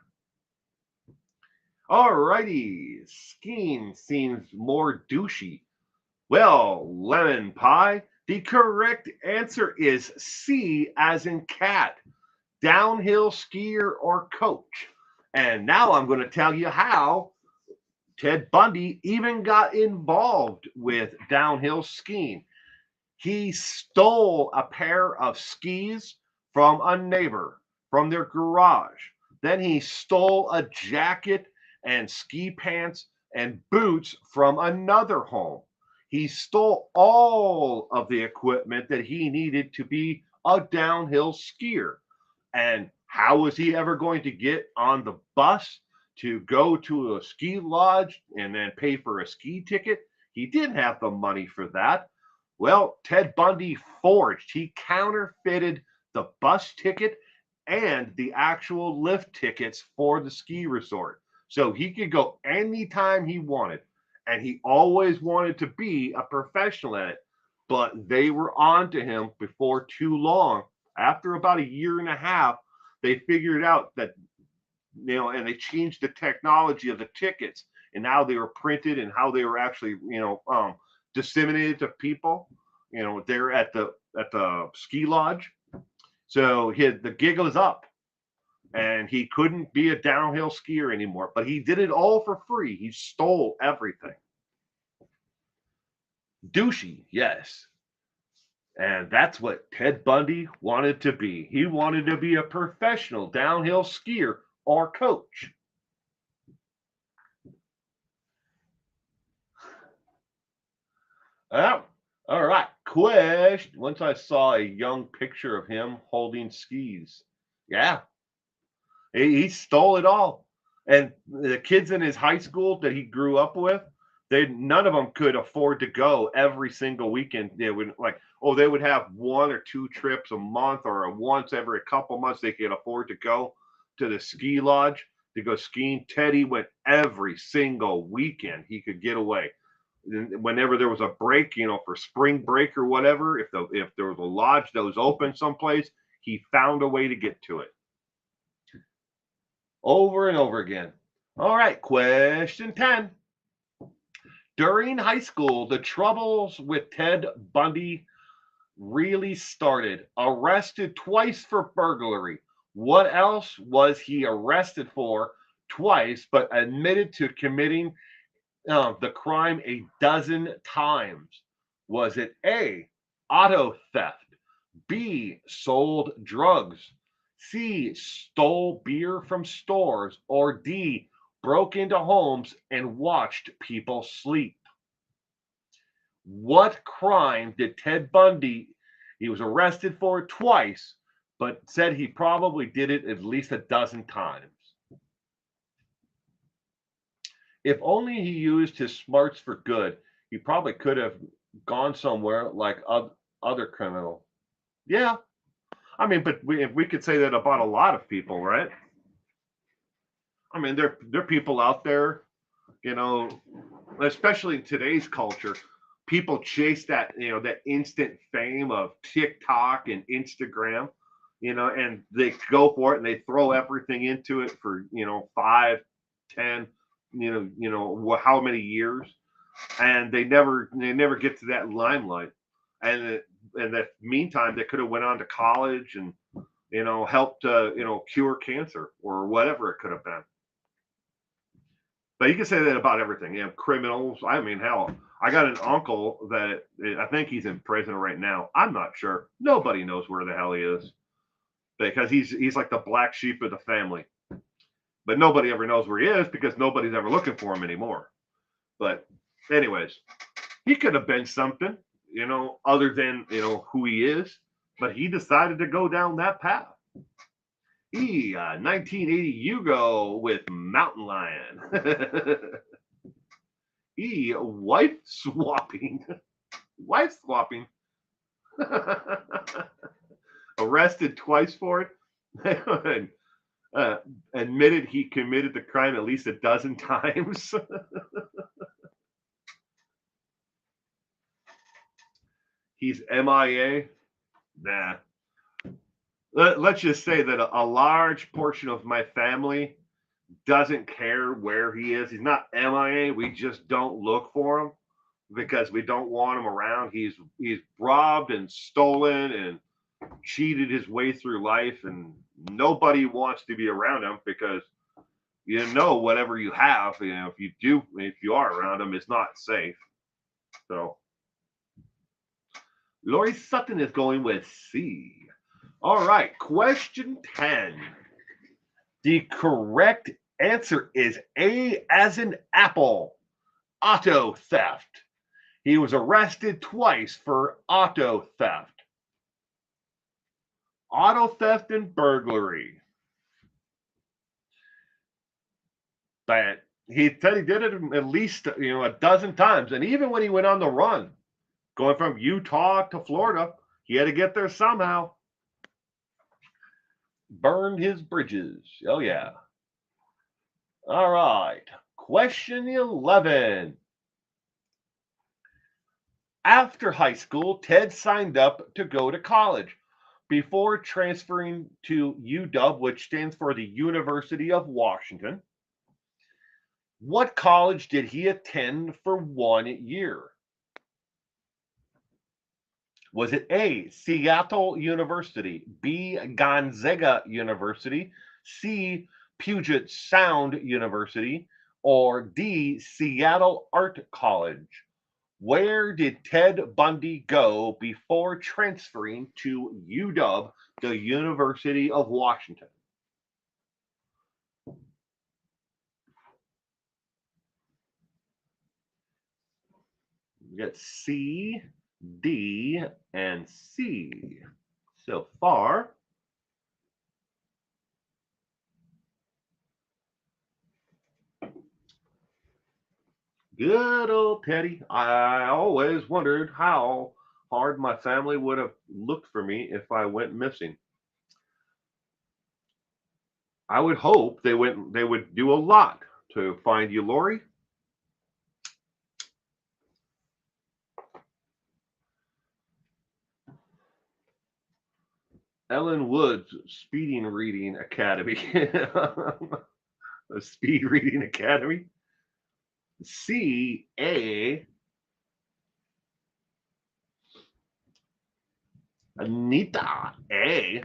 All righty, skiing seems more douchey. Well, lemon pie. The correct answer is C, as in cat. Downhill skier or coach. And now I'm going to tell you how Ted Bundy even got involved with downhill skiing. He stole a pair of skis from a neighbor from their garage. Then he stole a jacket and ski pants and boots from another home. He stole all of the equipment that he needed to be a downhill skier. And how was he ever going to get on the bus to go to a ski lodge and then pay for a ski ticket? He didn't have the money for that. Well, Ted Bundy forged, he counterfeited the bus ticket and the actual lift tickets for the ski resort. So he could go anytime he wanted. And he always wanted to be a professional at it. But they were on to him before too long. After about a year and a half, they figured out that, and they changed the technology of the tickets and how they were printed and how they were actually, disseminated to people, there at the ski lodge. So the gig was up and he couldn't be a downhill skier anymore, but he did it all for free. He stole everything. Douchey, yes. And that's what Ted Bundy wanted to be. He wanted to be a professional downhill skier or coach. Oh, all right. Question. Once I saw a young picture of him holding skis. Yeah, he stole it all. And the kids in his high school that he grew up with, none of them could afford to go every single weekend. They would they would have one or two trips a month or once every couple months they could afford to go to the ski lodge to go skiing. Teddy went every single weekend he could get away. Whenever there was a break, for spring break or whatever, if there was a lodge that was open someplace, he found a way to get to it. Over and over again. All right, question 10. During high school, the troubles with Ted Bundy really started. Arrested twice for burglary. What else was he arrested for twice, but admitted to committing the crime a dozen times? Was it A, auto theft, B, sold drugs, C, stole beer from stores, or D, broke into homes and watched people sleep? What crime did Ted Bundy, he was arrested for twice, but said he probably did it at least a dozen times? If only he used his smarts for good, he probably could have gone somewhere like other criminal. Yeah, I mean, but if we could say that about a lot of people, right? I mean, there are people out there, especially in today's culture, people chase that instant fame of TikTok and Instagram, and they go for it and they throw everything into it for 5, 10, how many years, and they never get to that limelight. And in that meantime, they could have went on to college and helped cure cancer or whatever it could have been. But you can say that about everything. Criminals. I mean, hell, I got an uncle that I think he's in prison right now. I'm not sure. Nobody knows where the hell he is because he's like the black sheep of the family. But nobody ever knows where he is because nobody's ever looking for him anymore. But anyways, he could have been something. other than who he is, but he decided to go down that path. 1980 Yugo with Mountain Lion. Wife swapping. Wife swapping. Arrested twice for it. Admitted he committed the crime at least a dozen times. He's MIA. Nah. Let's just say that a large portion of my family doesn't care where he is. He's not MIA. We just don't look for him because we don't want him around. He's robbed and stolen and cheated his way through life, and nobody wants to be around him because whatever you have, if you are around him, it's not safe. So Lori Sutton is going with C. All right, question 10. The correct answer is A as in apple, auto theft. He was arrested twice for auto theft. Auto theft and burglary. But he said he did it at least a dozen times. And even when he went on the run, going from Utah to Florida, he had to get there somehow. Burned his bridges. Oh, yeah. All right. Question 11. After high school, Ted signed up to go to college before transferring to UW, which stands for the University of Washington. What college did he attend for 1 year? Was it A, Seattle University, B, Gonzaga University, C, Puget Sound University, or D, Seattle Art College? Where did Ted Bundy go before transferring to UW, the University of Washington? We got C, D, and C so far. Good old Teddy. I always wondered how hard my family would have looked for me if I went missing. I would hope they would do a lot to find you, Lori. Ellen Woods Speeding Reading Academy. A Speed Reading Academy. C, A, Anita, A.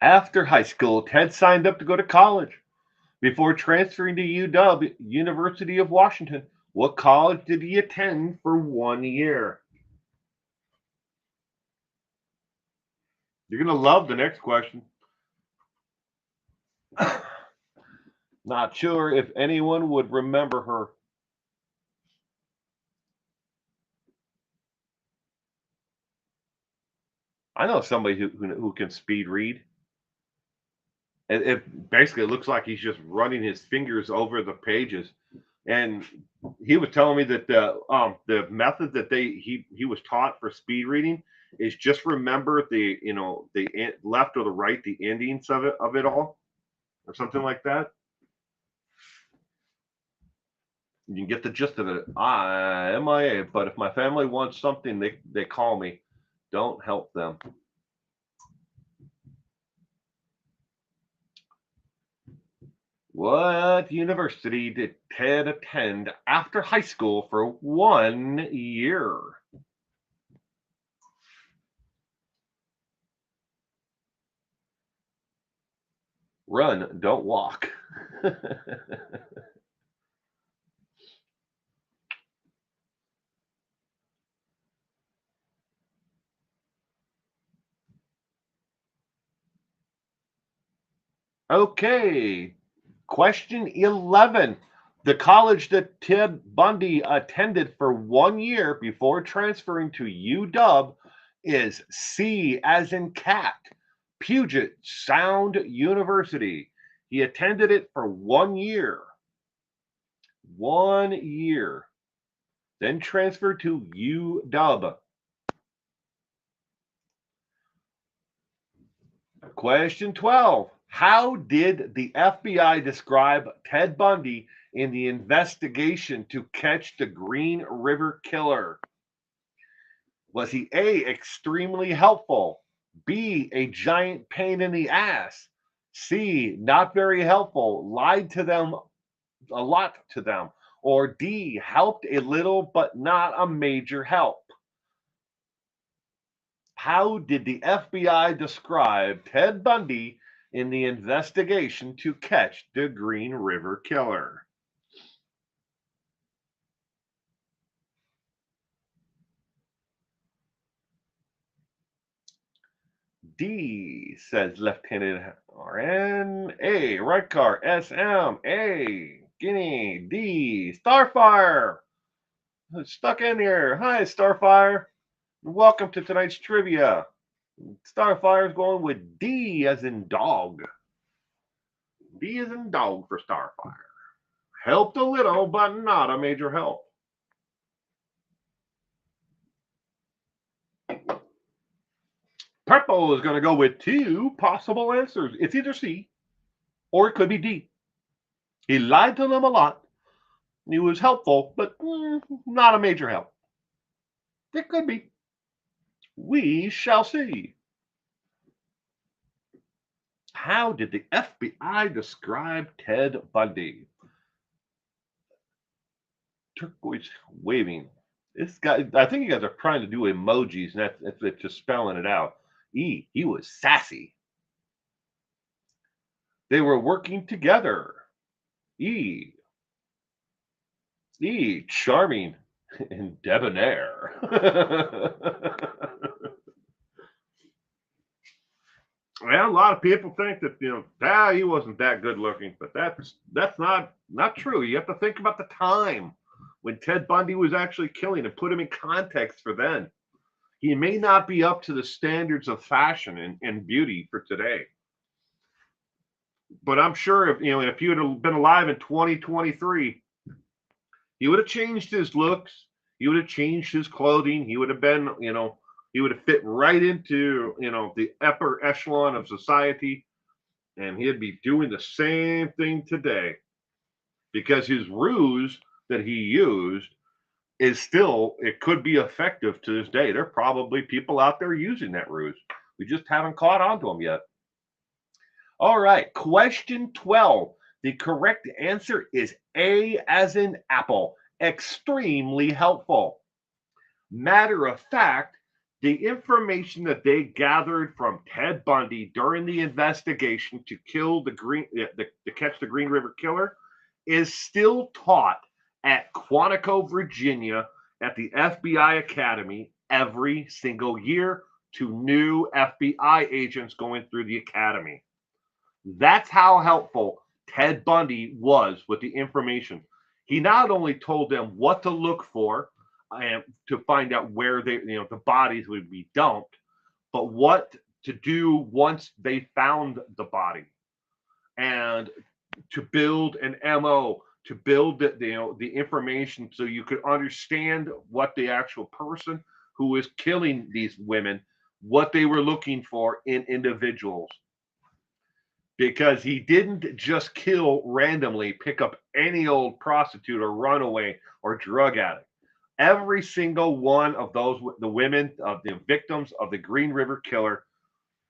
After high school, Ted signed up to go to college before transferring to UW, University of Washington. What college did he attend for 1 year? You're going to love the next question. Not sure if anyone would remember her. I know somebody who can speed read. It basically looks like he's just running his fingers over the pages. And he was telling me that the method that he was taught for speed reading is just remember the left or the right, the endings of it all, or something like that. You can get the gist of it. I am MIA, but if my family wants something, they call me. Don't help them. What university did Ted attend after high school for 1 year? Run, don't walk. Okay. Question 11. The college that Ted Bundy attended for 1 year before transferring to UW is C as in cat, Puget Sound University. He attended it for 1 year. 1 year. Then transferred to UW. Question 12. How did the FBI describe Ted Bundy in the investigation to catch the Green River Killer? Was he A, extremely helpful, B, a giant pain in the ass, C, not very helpful, lied to them a lot to them, or D, helped a little but not a major help? How did the FBI describe Ted Bundy in the investigation to catch the Green River Killer? D, says Lieutenant RN. A, right car. SM. A, Guinea. D, Starfire. Stuck in here. Hi, Starfire. Welcome to tonight's trivia. Starfire's going with D as in dog. D as in dog for Starfire. Helped a little, but not a major help. Purple is going to go with two possible answers. It's either C or it could be D. He lied to them a lot. He was helpful, but not a major help. It could be. We shall see. How did the FBI describe Ted Bundy? Turquoise waving. This guy, I think you guys are trying to do emojis, and that's just spelling it out. E, he was sassy. They were working together. E, E, charming and debonair. Well, a lot of people think that he wasn't that good looking, but that's not true. You have to think about the time when Ted Bundy was actually killing and put him in context for then. He may not be up to the standards of fashion and beauty for today, but I'm sure if you had been alive in 2023, he would have changed his looks. He would have changed his clothing. He would have been, he would have fit right into, the upper echelon of society. And he'd be doing the same thing today because his ruse that he used is still, it could be effective to this day. There are probably people out there using that ruse. We just haven't caught on to them yet. All right, question 12. The correct answer is A as in apple, extremely helpful. Matter of fact, the information that they gathered from Ted Bundy during the investigation to kill to catch the Green River Killer is still taught at Quantico, Virginia, at the FBI Academy every single year to new FBI agents going through the academy. That's how helpful Ted Bundy was with the information. He not only told them what to look for and to find out where the bodies would be dumped, but what to do once they found the body, and to build an MO, to build the information so you could understand what the actual person who was killing these women, what they were looking for in individuals, because he didn't just kill randomly, pick up any old prostitute or runaway or drug addict. Every single one of the women, of the victims of the Green River Killer,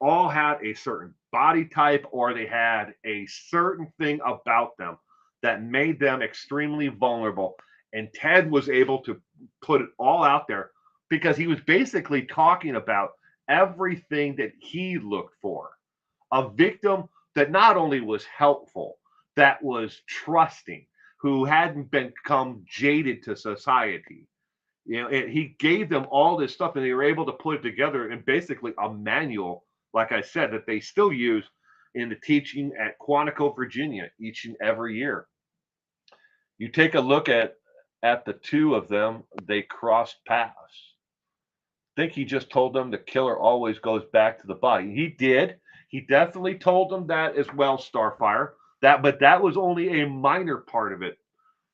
all had a certain body type, or they had a certain thing about them that made them extremely vulnerable. And Ted was able to put it all out there because he was basically talking about everything that he looked for. A victim that not only was helpful, that was trusting, who hadn't become jaded to society. He gave them all this stuff, and they were able to put it together in basically a manual, like I said, that they still use into teaching at Quantico, Virginia, each and every year. You take a look at the two of them, they crossed paths. I think he just told them the killer always goes back to the body. He did. He definitely told them that as well, Starfire. But that was only a minor part of it.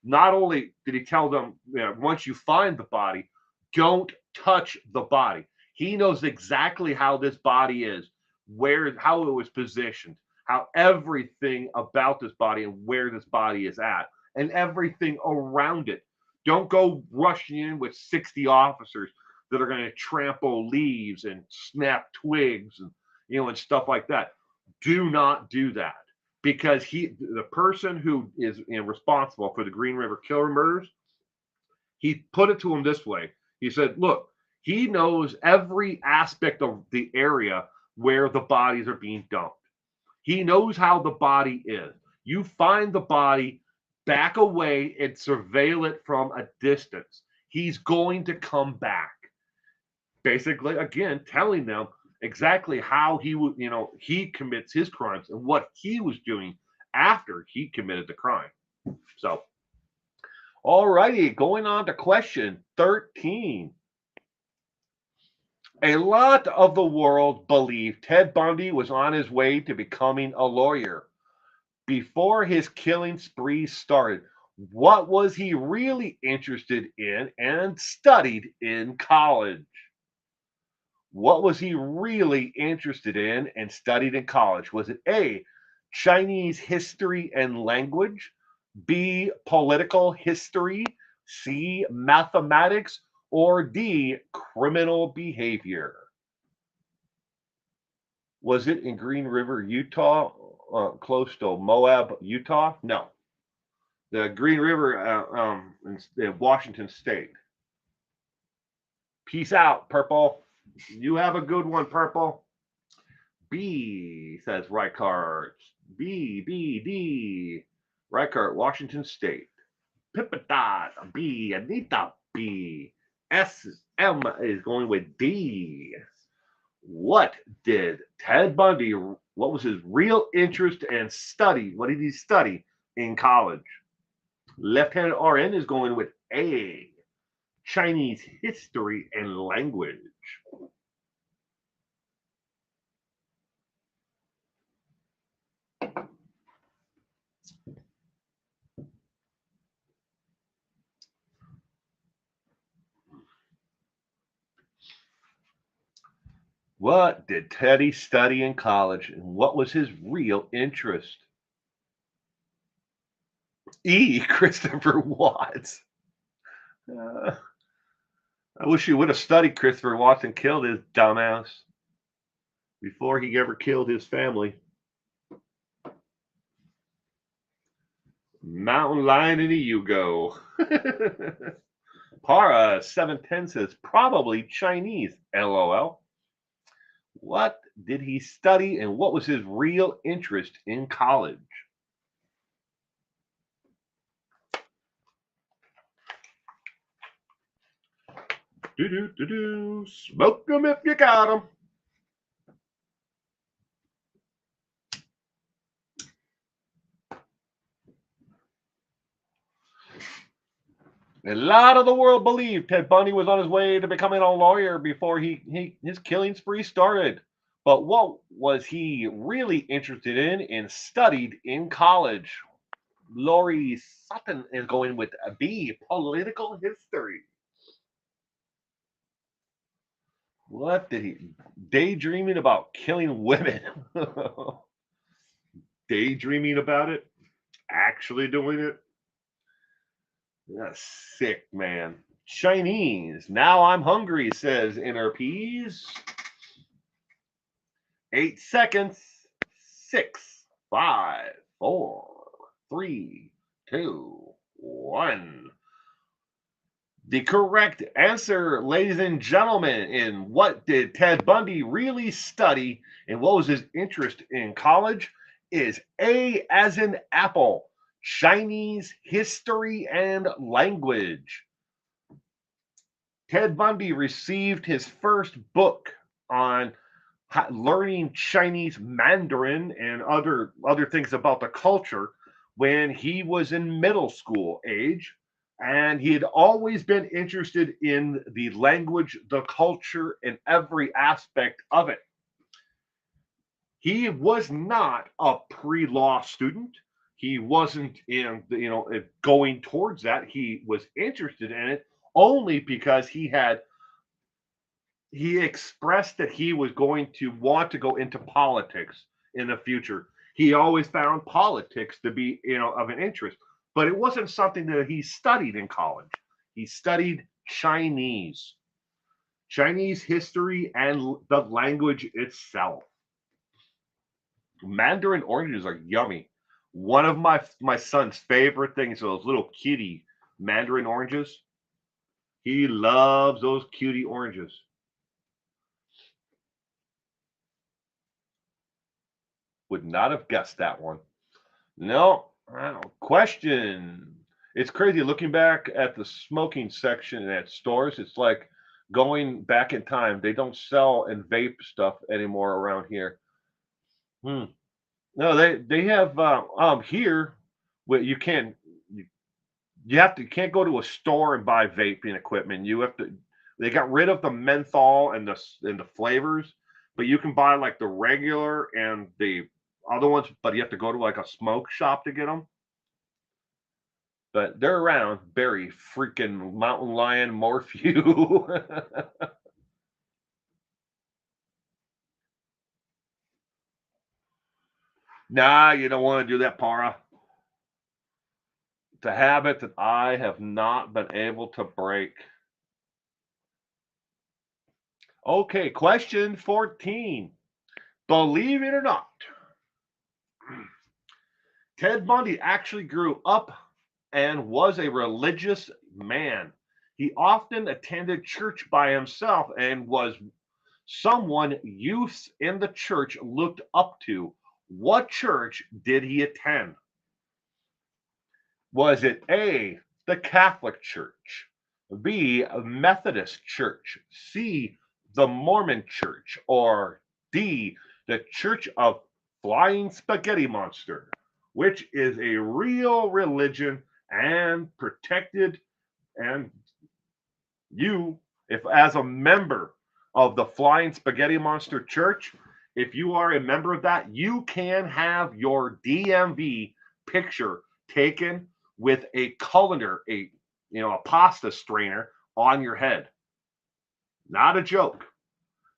Not only did he tell them, once you find the body, don't touch the body. He knows exactly how this body is, how it was positioned, how everything about this body and where this body is at, and everything around it. Don't go rushing in with 60 officers that are going to trample leaves and snap twigs and stuff like that. Do not do that, because the person who is responsible for the Green River Killer murders, he put it to him this way. He said, look, he knows every aspect of the area where the bodies are being dumped. He knows how the body is. You find the body, back away and surveil it from a distance. He's going to come back. Basically, again, telling them exactly how he commits his crimes and what he was doing after he committed the crime. So, all righty, going on to question 13. A lot of the world believed Ted Bundy was on his way to becoming a lawyer. Before his killing spree started, what was he really interested in and studied in college? What was he really interested in and studied in college? Was it A, Chinese history and language, B, political history, C, mathematics, or D, criminal behavior? Was it in Green River, Utah, close to Moab, Utah? No. The Green River in Washington State. Peace out, Purple. You have a good one, Purple. B, says Reichart. B. Reichart, Washington State. Pippadot, B. Anita, B. M is going with D. What did Ted Bundy, what was his real interest and study? What did he study in college? Left-handed RN is going with A, Chinese history and language. What did Teddy study in college and what was his real interest? E, Christopher Watts. I wish he would have studied Christopher Watts and killed his dumbass before he ever killed his family. Mountain Lion and you go. Para 710 says probably Chinese. LOL. What did he study and what was his real interest in college? Smoke them if you got them. A lot of the world believed Ted Bundy was on his way to becoming a lawyer before his killing spree started. But what was he really interested in and studied in college? Lori Sutton is going with B, political history. What did he daydreaming about killing women? Daydreaming about it? Actually doing it? That's sick, man. Chinese. Now I'm hungry, says NRPs. 8 seconds. 6, 5, 4, 3, 2, 1. The correct answer, ladies and gentlemen, in what did Ted Bundy really study and what was his interest in college is A as in apple, Chinese history and language. Ted Bundy received his first book on learning Chinese Mandarin and other things about the culture when he was in middle school age, and he had always been interested in the language, the culture, and every aspect of it. He was not a pre-law student. He wasn't in going towards that. He was interested in it only because he expressed that he was going to want to go into politics in the future. He always found politics to be, of an interest, but it wasn't something that he studied in college. He studied Chinese history and the language itself. Mandarin oranges are yummy. One of my son's favorite things are those little kitty Mandarin oranges. He loves those cutie oranges. Would not have guessed that one. No. Question. It's crazy looking back at the smoking section at stores. It's like going back in time. They don't sell and vape stuff anymore around here. Hmm. No, they have here where you, you can't go to a store and buy vaping equipment. You have to they got rid of the menthol and the flavors, but you can buy like the regular and the other ones, but you have to go to like a smoke shop to get them. But they're around. Berry freaking mountain lion Morphew. Nah, you don't want to do that, Para. It's a habit that I have not been able to break. Okay, question 14. Believe it or not, Ted Bundy actually grew up and was a religious man. He often attended church by himself and was someone youths in the church looked up to. What church did he attend? Was it A, the Catholic Church, B, a Methodist Church, C, the Mormon Church, or D, the Church of Flying Spaghetti Monster, which is a real religion and protected, and you, if as a member of the Flying Spaghetti Monster Church, if you are a member of that, you can have your DMV picture taken with a colander, a pasta strainer on your head. Not a joke.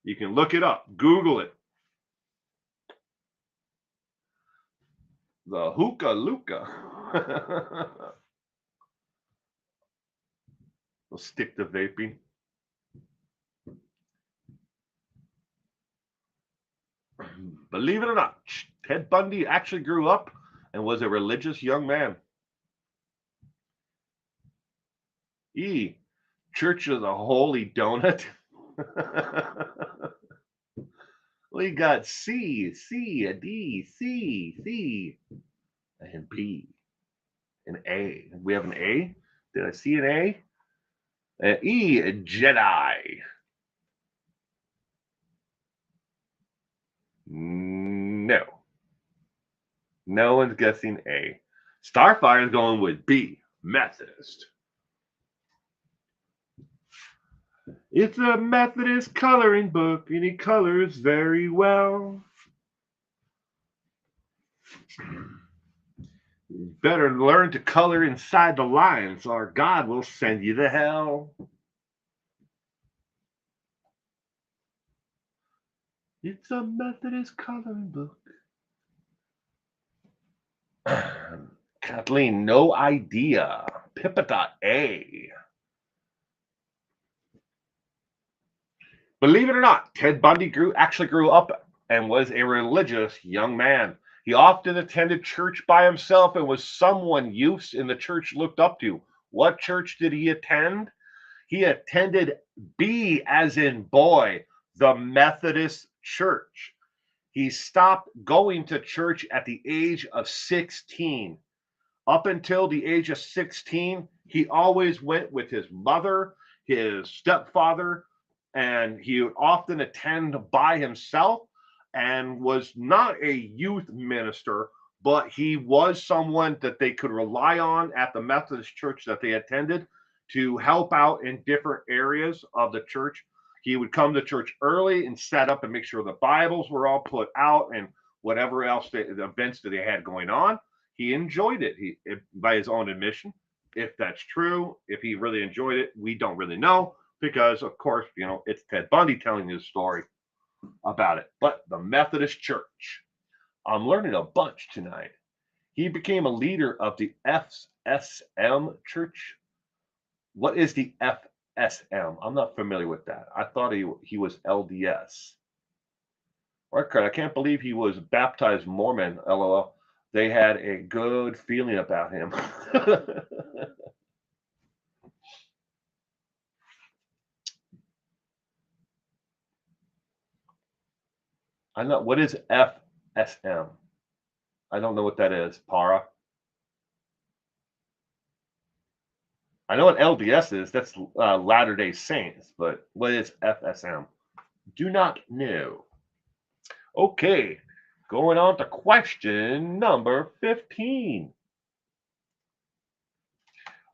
You can look it up, Google it. The hookah luka. We'll stick to vaping. Believe it or not, Ted Bundy actually grew up and was a religious young man. E. Church of the Holy Donut. We got C, a D, C, and B, an A. We have an A. Did I see an A? E, a Jedi. No. No one's guessing A. Starfire is going with B, Methodist. It's a Methodist coloring book, and he colors very well. You better learn to color inside the lines, or God will send you to hell. It's a Methodist coloring book. Kathleen, no idea. Pipita A. Believe it or not, Ted Bundy actually grew up and was a religious young man. He often attended church by himself and was someone youths in the church looked up to. What church did he attend? He attended B as in boy, the Methodist Church. He stopped going to church at the age of 16. Up until the age of 16, he always went with his mother, his stepfather, and he would often attend by himself and was not a youth minister, but he was someone that they could rely on at the Methodist church that they attended to help out in different areas of the church. He would come to church early and set up and make sure the Bibles were all put out and whatever else the events that they had going on. He enjoyed it. By his own admission. If that's true, if he really enjoyed it, we don't really know because, of course, it's Ted Bundy telling his story about it. But the Methodist Church, I'm learning a bunch tonight. He became a leader of the FSM Church. What is the FSM? I'm not familiar with that. I thought he was LDS. Record. I can't believe he was baptized Mormon. LOL. They had a good feeling about him. I know what is FSM. I don't know what that is. Para. I know what LDS is. That's Latter Day Saints. But what is FSM? Do not know. Okay, going on to question number 15.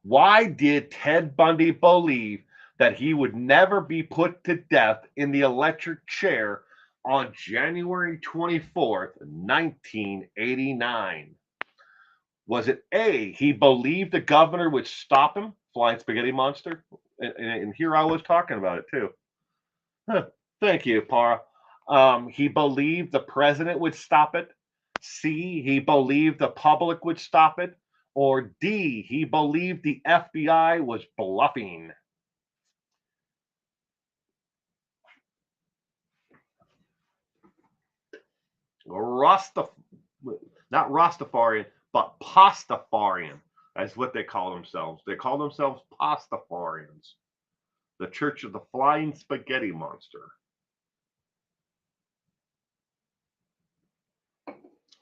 Why did Ted Bundy believe that he would never be put to death in the electric chair on January 24th, 1989? Was it A, he believed the governor would stop him, flying spaghetti monster? And here I was talking about it too. Huh. Thank you, Para. He believed the president would stop it. C, he believed the public would stop it. Or D, he believed the FBI was bluffing. Rastaf- Not Rastafarian, but Pastafarian. That's what they call themselves. They call themselves Pastafarians, the Church of the Flying Spaghetti Monster.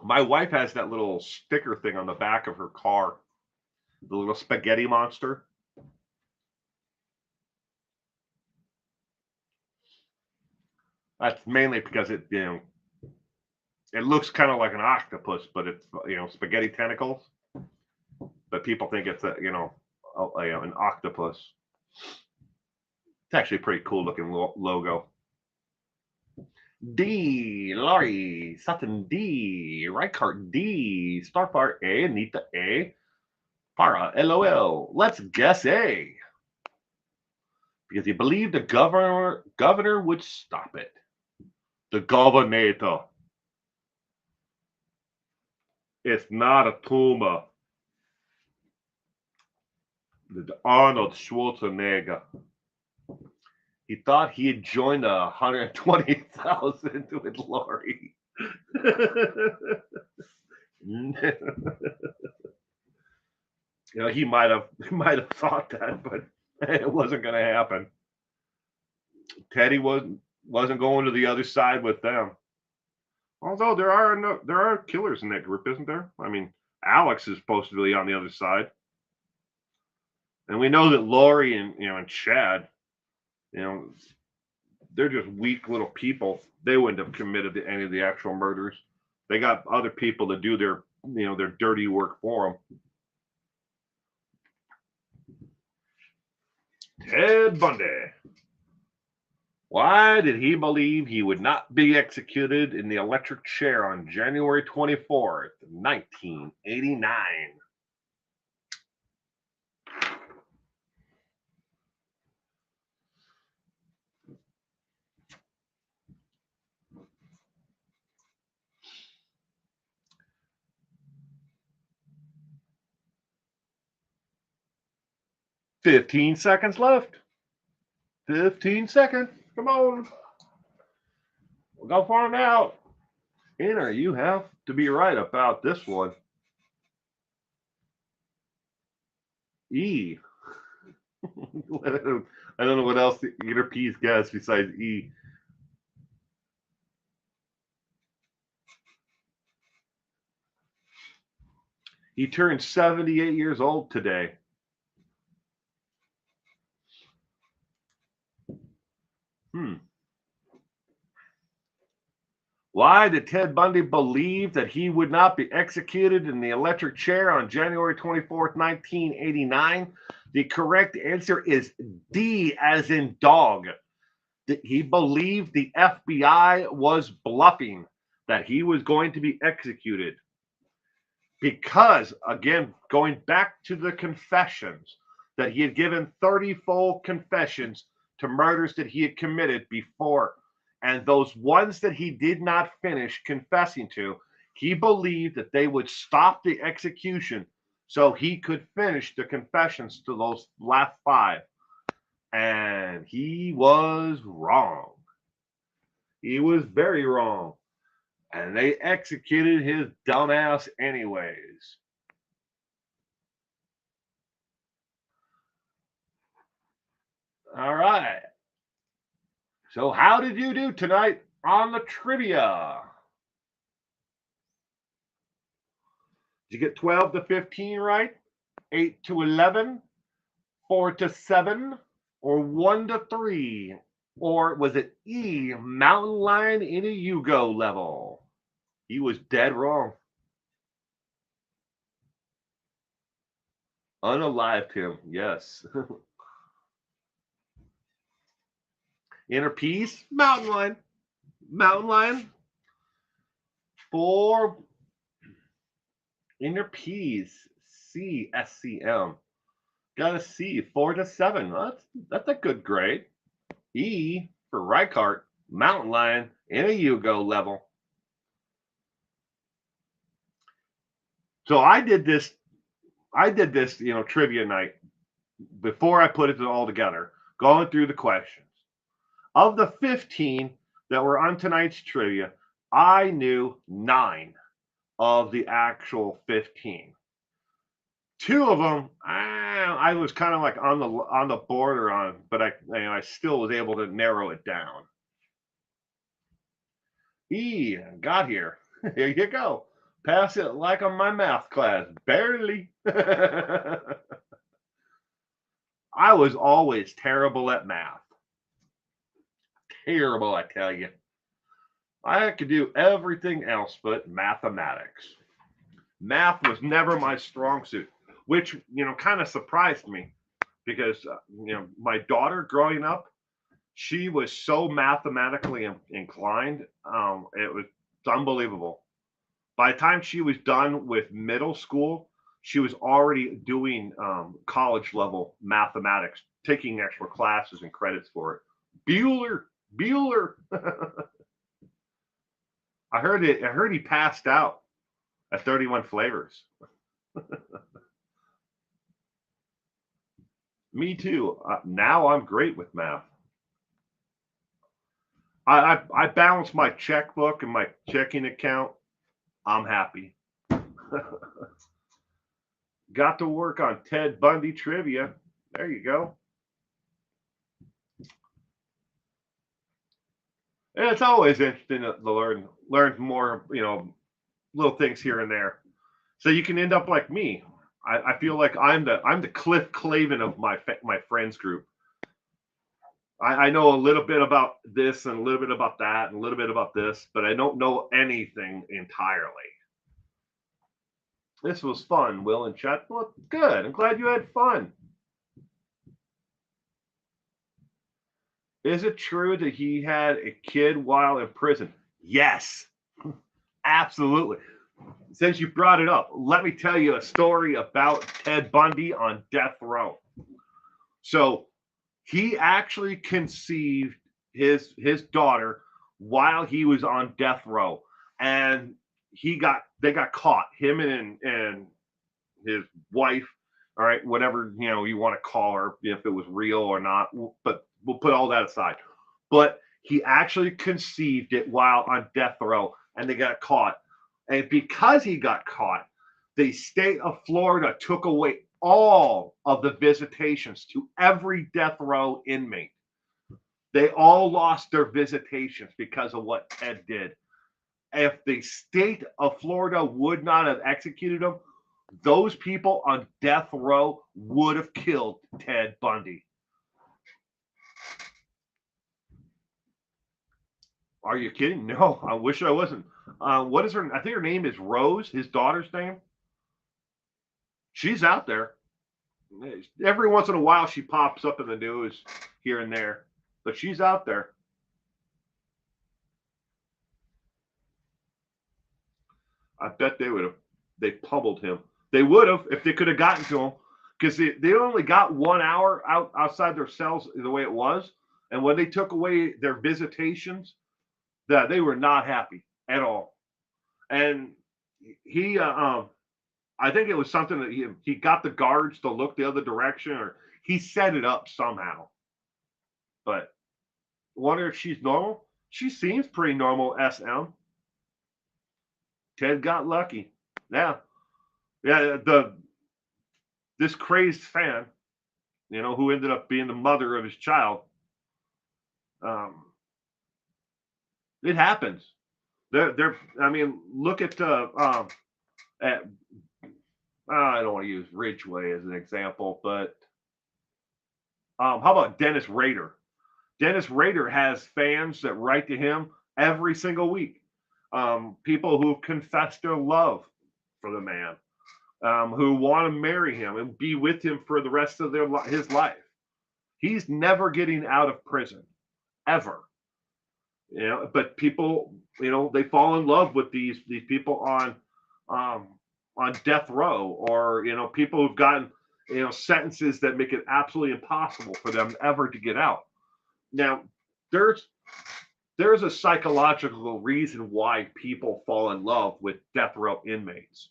My wife has that little sticker thing on the back of her car, the little spaghetti monster. That's mainly because it looks kind of like an octopus, but it's spaghetti tentacles. But people think it's an octopus. It's actually a pretty cool looking logo. D, Laurie, Sutton D, Reichart D, Starfire A, Anita A, Para LOL. Let's guess A. Because he believed the governor would stop it. The governor. It's not a tumor. Arnold Schwarzenegger. He thought he had joined 120,000 with Laurie. He might have thought that, but it wasn't going to happen. Teddy wasn't going to the other side with them. Although there are killers in that group, isn't there? I mean, Alex is supposed to be on the other side, and we know that Laurie and Chad, they're just weak little people. They wouldn't have committed any of the actual murders. They got other people to do their dirty work for them. Ted Bundy. Why did he believe he would not be executed in the electric chair on January 24th, 1989? "15 seconds left. 15 seconds. Come on. We'll go find out. Anna, you have to be right about this one. E. I don't know what else the inner P's guess besides E. He turned 78 years old today. Why did Ted Bundy believe that he would not be executed in the electric chair on January 24th, 1989? The correct answer is D, as in dog. He believed the FBI was bluffing, that he was going to be executed. Because, again, going back to the confessions, that he had given 30 full confessions to murders that he had committed before. And those ones that he did not finish confessing to, he believed that they would stop the execution so he could finish the confessions to those last 5. And he was wrong. He was very wrong. And they executed his dumbass anyways. All right. So how did you do tonight on the trivia? Did you get 12 to 15 right? 8 to 11? 4 to 7? Or 1 to 3? Or was it E, mountain lion in a Yugo level? He was dead wrong. Unalived him, yes. Inner peace, mountain lion. Mountain lion. 4. Inner peace, C, SCM. Got a C, 4 to 7. That's a good grade. E for Reichardt, mountain lion in a Yugo level. So I did this, trivia night before I put it all together, going through the questions. Of the 15 that were on tonight's trivia, I knew 9 of the actual 15. 2 of them, I was kind of like on the border on, but I still was able to narrow it down. E got here. Here you go. Pass it like on my math class. Barely. I was always terrible at math. Terrible, I tell you. I could do everything else but mathematics. Math was never my strong suit, which, kind of surprised me because, my daughter growing up, she was so mathematically inclined. It was unbelievable. By the time she was done with middle school, she was already doing college level mathematics, taking extra classes and credits for it. Bueller. I heard it. I heard he passed out at 31 Flavors. Me too. Now I'm great with math. I balance my checkbook and my checking account. I'm happy. Got to work on Ted Bundy trivia. There you go. And it's always interesting to learn more, little things here and there. So you can end up like me. I feel like I'm the Cliff Clavin of my friends group. I know a little bit about this and a little bit about that and a little bit about this, but I don't know anything entirely. This was fun, Will and Chet. Well, good. I'm glad you had fun. Is it true that he had a kid while in prison? Yes, absolutely. Since you brought it up, let me tell you a story about Ted Bundy on death row. So he actually conceived his daughter while he was on death row, and they got caught, him and his wife. All right, whatever you want to call her, if it was real or not, but we'll put all that aside. But he actually conceived it while on death row, and they got caught. And because he got caught, the state of Florida took away all of the visitations to every death row inmate. They all lost their visitations because of what Ted did. If the state of Florida would not have executed him, those people on death row would have killed Ted Bundy. Are you kidding? No, I wish I wasn't. What is her? I think her name is Rose. His daughter's name. She's out there. Every once in a while, she pops up in the news here and there, but she's out there. I bet they would have. They pummeled him. They would have if they could have gotten to him, because they only got 1 hour outside their cells the way it was, and when they took away their visitations, that they were not happy at all. And he, I think it was something that he got the guards to look the other direction, or he set it up somehow. But wonder if she's normal. She seems pretty normal. SM. Ted got lucky. Yeah, yeah. This crazed fan, who ended up being the mother of his child. Um, it happens. They're. I mean, look at I don't want to use Ridgeway as an example, but how about Dennis Rader? Dennis Rader has fans that write to him every single week. People who've confessed their love for the man, who want to marry him and be with him for the rest of his life. He's never getting out of prison, ever. But people, they fall in love with these people um, on death row, or people who've gotten sentences that make it absolutely impossible for them ever to get out. Now, there's there's a psychological reason why people fall in love with death row inmates,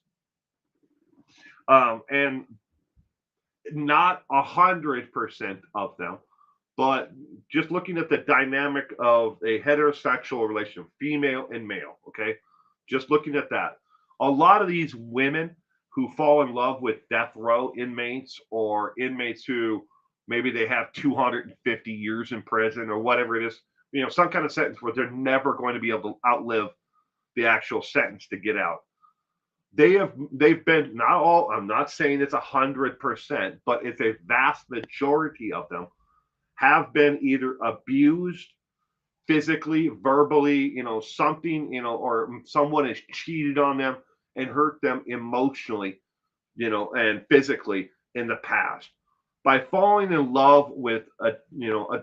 and not 100% of them, but just looking at the dynamic of a heterosexual relationship, female and male, okay, just looking at that, a lot of these women who fall in love with death row inmates, or inmates who maybe they have 250 years in prison or whatever it is, some kind of sentence where they're never going to be able to outlive the actual sentence to get out. They've been, not all, I'm not saying it's 100%, but it's a vast majority of them have been either abused physically, verbally, something, or someone has cheated on them and hurt them emotionally, and physically in the past. By falling in love with a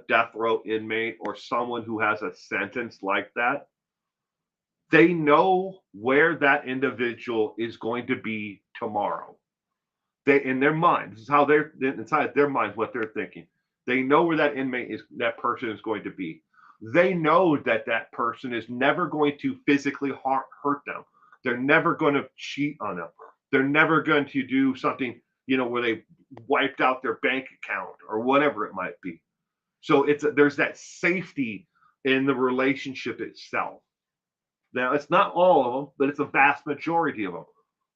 death row inmate or someone who has a sentence like that, they know where that individual is going to be tomorrow. They, in their minds, this is how they're inside their minds, what they're thinking. They know where that person is going to be. They know that that person is never going to physically hurt them. They're never going to cheat on them. They're never going to do something, where they wiped out their bank account or whatever it might be. So there's that safety in the relationship itself. Now, it's not all of them, but it's a vast majority of them.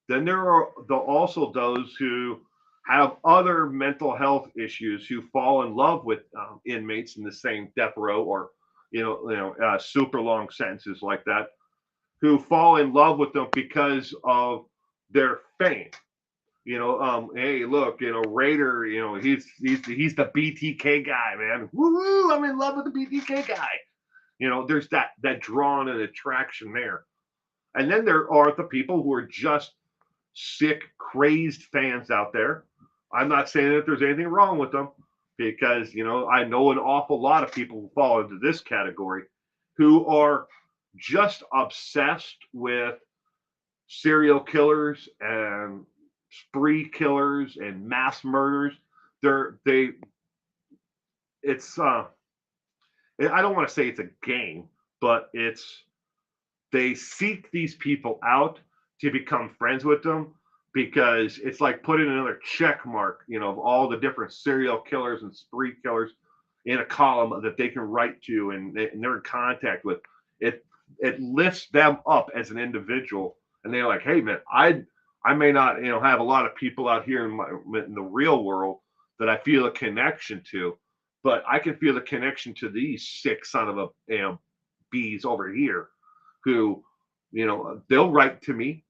Then there are also those who have other mental health issues who fall in love with inmates in the same death row, or super long sentences like that, who fall in love with them because of their fame. Hey, look, Raider, he's the BTK guy, man. Woo! I'm in love with the BTK guy. There's that drawn and attraction there. And then there are the people who are just sick, crazed fans out there. I'm not saying that there's anything wrong with them, because, I know an awful lot of people who fall into this category who are just obsessed with serial killers and spree killers and mass murders. They it's I don't want to say it's a game, but they seek these people out to become friends with them, because it's like putting another check mark, of all the different serial killers and spree killers in a column that they can write to, and they're in contact with. It lifts them up as an individual, and they're like, hey man, I may not have a lot of people out here in the real world that I feel a connection to, but I can feel the connection to these sick son of a bees over here, who they'll write to me.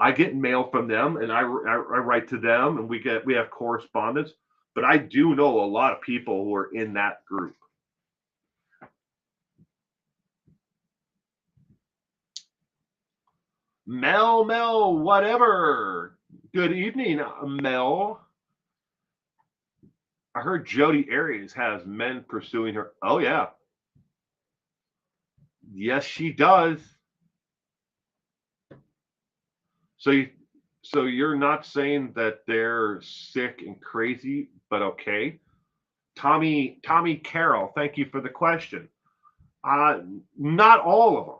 I get mail from them, and I write to them, and we have correspondence. But I do know a lot of people who are in that group. Mel, whatever. Good evening, Mel. I heard Jodi Arias has men pursuing her. Oh yeah, yes, she does. So, so you're not saying that they're sick and crazy, but okay. Tommy Carroll, thank you for the question. Uh, Not all of them.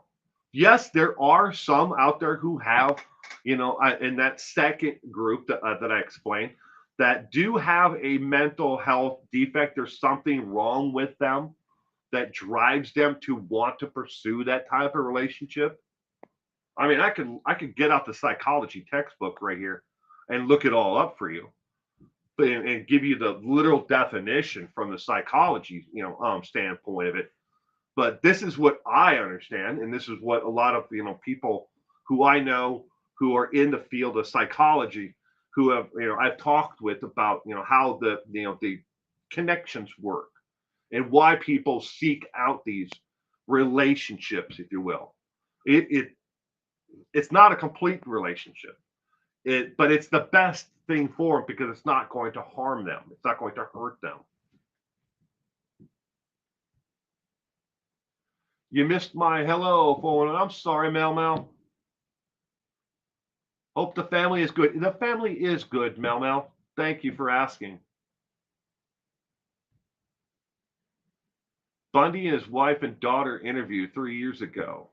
Yes, there are some out there who have, in that second group that I explained, that do have a mental health defect. There's something wrong with them that drives them to want to pursue that type of relationship. I mean, I could get out the psychology textbook right here and look it all up for you, and give you the literal definition from the psychology, standpoint of it. But this is what I understand, and this is what a lot of people who I know who are in the field of psychology, who have I've talked with about how the connections work and why people seek out these relationships, if you will. It it's not a complete relationship. But it's the best thing for them because it's not going to harm them. It's not going to hurt them. You missed my hello phone. I'm sorry, Mel. Hope the family is good. The family is good, Mel. Thank you for asking. Bundy and his wife and daughter interviewed 3 years ago.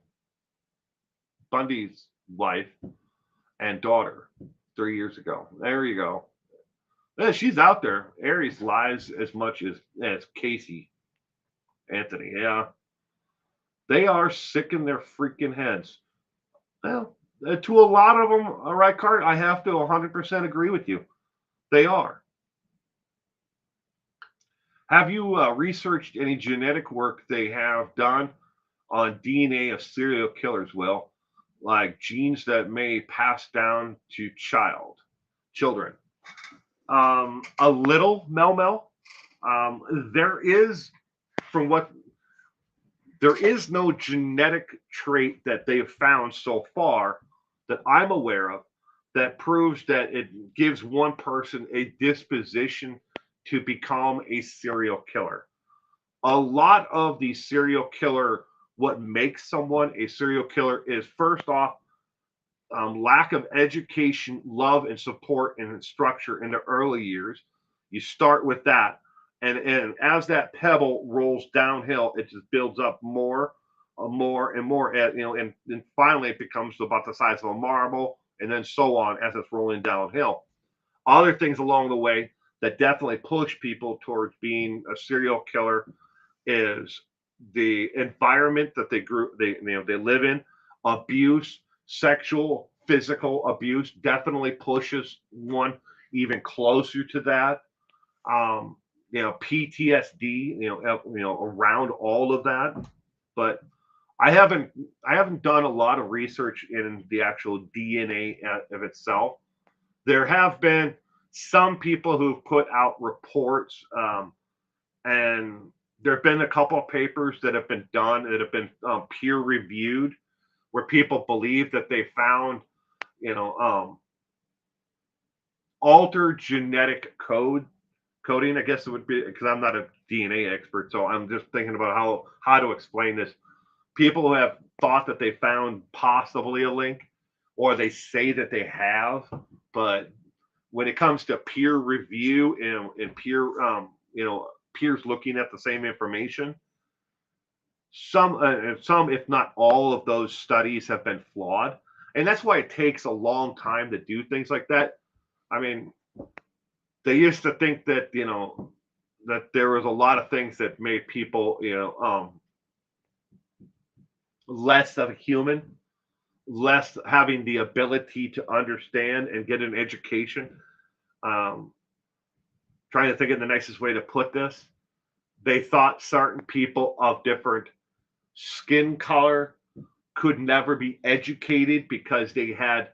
Bundy's wife and daughter 3 years ago. There you go. Yeah, she's out there. Aries lies as much as Casey Anthony. Yeah, they are sick in their freaking heads. Well, to a lot of them, all right, Cart, I have to 100% agree with you. They are. Have you researched any genetic work they have done on DNA of serial killers, Will? Like genes that may pass down to children. A little, Mel. There is, from what there is no genetic trait that they have found so far that I'm aware of that proves that it gives one person a disposition to become a serial killer. A lot of the serial killer, what makes someone a serial killer is first off, lack of education, love, and support and structure in the early years. You start with that. And as that pebble rolls downhill, it just builds up more and more, and finally it becomes about the size of a marble, and then so on as it's rolling downhill. Other things along the way that definitely push people towards being a serial killer is the environment that they live in, abuse, sexual, physical abuse definitely pushes one even closer to that. PTSD, around all of that. But I haven't I haven't done a lot of research in the actual DNA of itself. There have been some people who've put out reports, and there have been a couple of papers that have been done that have been peer reviewed, where people believe that they found, you know, altered genetic coding. I guess it would be because I'm not a DNA expert, so I'm just thinking about how to explain this. People who have thought that they found possibly a link, or they say that they have, but when it comes to peer review and peers looking at the same information, some if not all of those studies have been flawed, and that's why it takes a long time to do things like that. I mean, they used to think that that there was a lot of things that made people less of a human, less having the ability to understand and get an education. Um, Trying to think of the nicest way to put this. They thought certain people of different skin color could never be educated because they had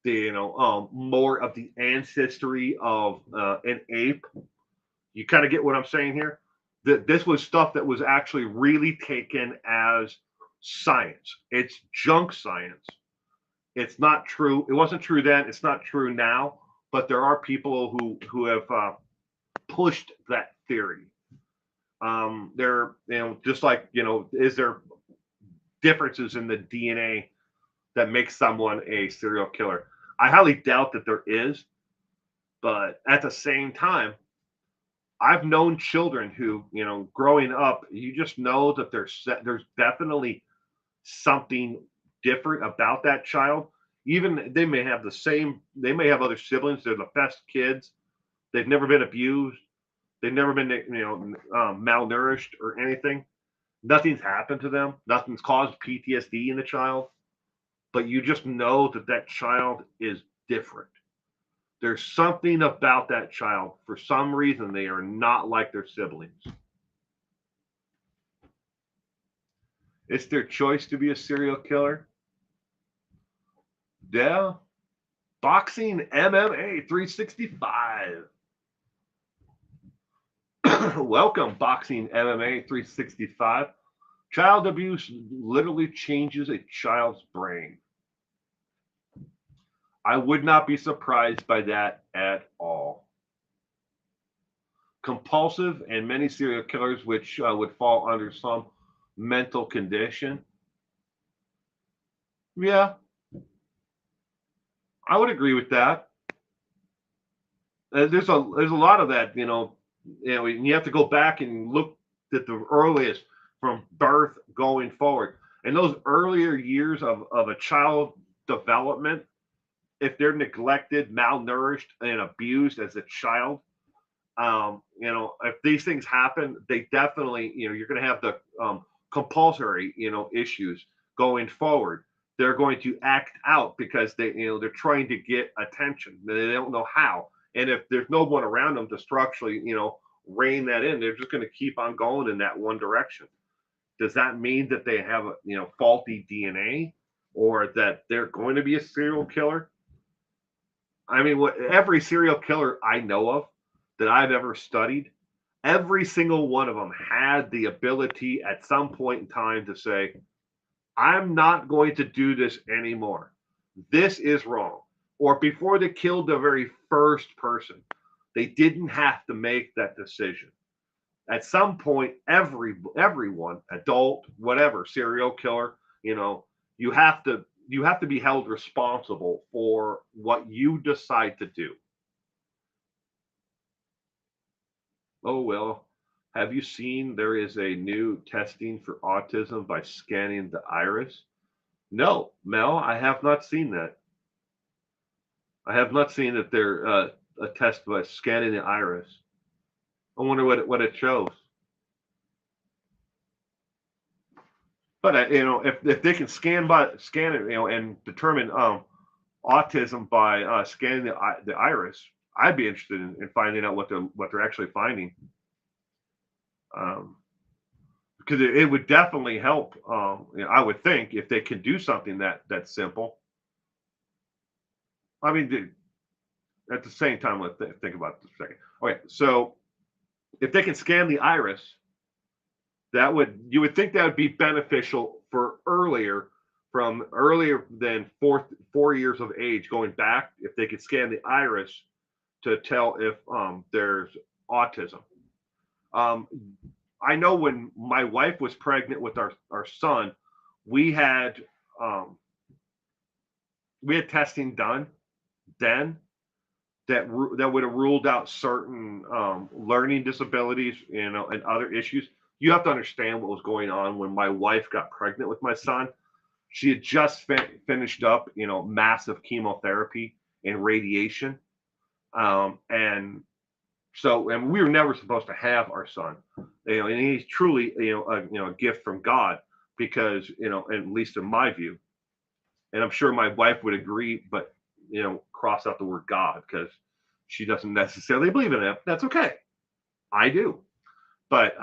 more of the ancestry of an ape. You kind of get what I'm saying here. That this was stuff that was actually really taken as science. It's junk science. It's not true. It wasn't true then. It's not true now. But there are people who have pushed that theory. There, just like is there differences in the DNA that makes someone a serial killer? I highly doubt that there is. But at the same time, I've known children who, growing up, you just know that there's definitely something different about that child. Even they may have other siblings. They're the best kids. They've never been abused. They've never been, malnourished or anything. Nothing's happened to them. Nothing's caused PTSD in the child. But you just know that that child is different. There's something about that child. For some reason, they are not like their siblings. It's their choice to be a serial killer. Yeah. Boxing MMA 365. Welcome, Boxing MMA 365. Child abuse literally changes a child's brain. I would not be surprised by that at all. Compulsive and many serial killers, which would fall under some mental condition. Yeah, I would agree with that. There's a lot of that. You have to go back and look at the earliest from birth going forward, and those earlier years of a child development, if they're neglected, malnourished, and abused as a child, if these things happen, they definitely, you're going to have the compulsory, issues going forward. They're going to act out because they're trying to get attention. They don't know how, and if there's no one around them to structurally, rein that in, they're just going to keep on going in that one direction. Does that mean that they have faulty DNA, or that they're going to be a serial killer? I mean, every serial killer I know of that I've ever studied, every single one of them had the ability at some point in time to say, I'm not going to do this anymore. This is wrong. Or before they killed the very first person, they didn't have to make that decision. At some point, everyone, adult, whatever, serial killer, you have to be held responsible for what you decide to do. Oh, well, have you seen there is a new testing for autism by scanning the iris? No, Mel, I have not seen that. I have not seen that there a test by scanning the iris. I wonder what it shows. But if they can scan it, and determine autism by scanning the iris, I'd be interested in finding out what they're actually finding. Um, because it would definitely help. I would think if they can do something that simple. I mean, at the same time, let's think about this a second. Okay, so if they can scan the iris, you would think that would be beneficial for earlier than 4 years of age going back. If they could scan the iris to tell if there's autism. Um, I know when my wife was pregnant with our son, we had um, we had testing done then that would have ruled out certain learning disabilities, and other issues. You have to understand what was going on when my wife got pregnant with my son. She had just finished up, massive chemotherapy and radiation, and we were never supposed to have our son, and he's truly, a gift from God, because, at least in my view, and I'm sure my wife would agree, but cross out the word God because she doesn't necessarily believe in it. That's okay. I do, but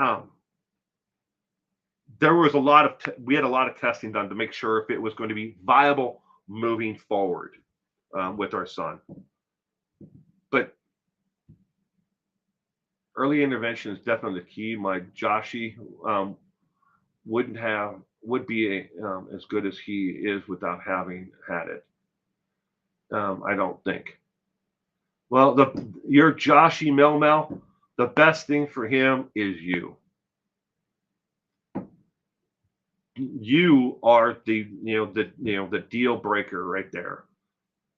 there was we had a lot of testing done to make sure if it was going to be viable moving forward with our son. But early intervention is definitely the key. My Joshi would be as good as he is without having had it. I don't think. Well, your Joshy Melmel, the best thing for him is you. You are the deal breaker right there.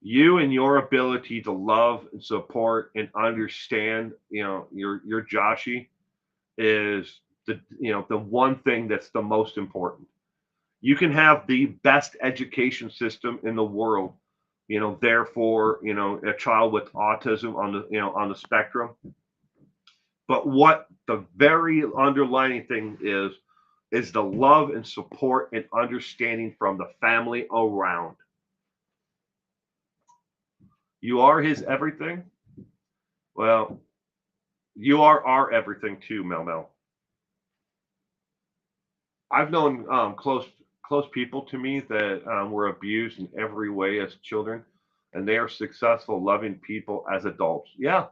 You and your ability to love and support and understand, your Joshy is the one thing that's the most important. You can have the best education system in the world, therefore, a child with autism on the spectrum. But what the very underlying thing is the love and support and understanding from the family around. You are his everything. Well, you are our everything too, Mel Mel. I've known close people to me that were abused in every way as children, and they are successful, loving people as adults. Yeah,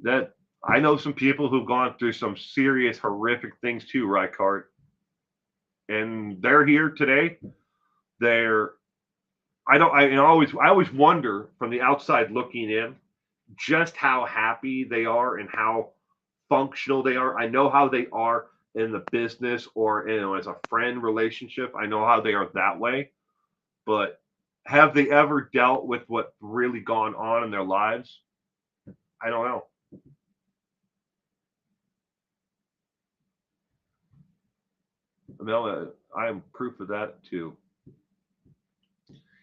that I know some people who've gone through some serious, horrific things too, Rykart, and they're here today. They're I don't I always wonder from the outside looking in just how happy they are and how functional they are. I know how they are in the business or as a friend relationship. I know how they are that way, but have they ever dealt with what really gone on in their lives? I don't know. Amela, I am proof of that too.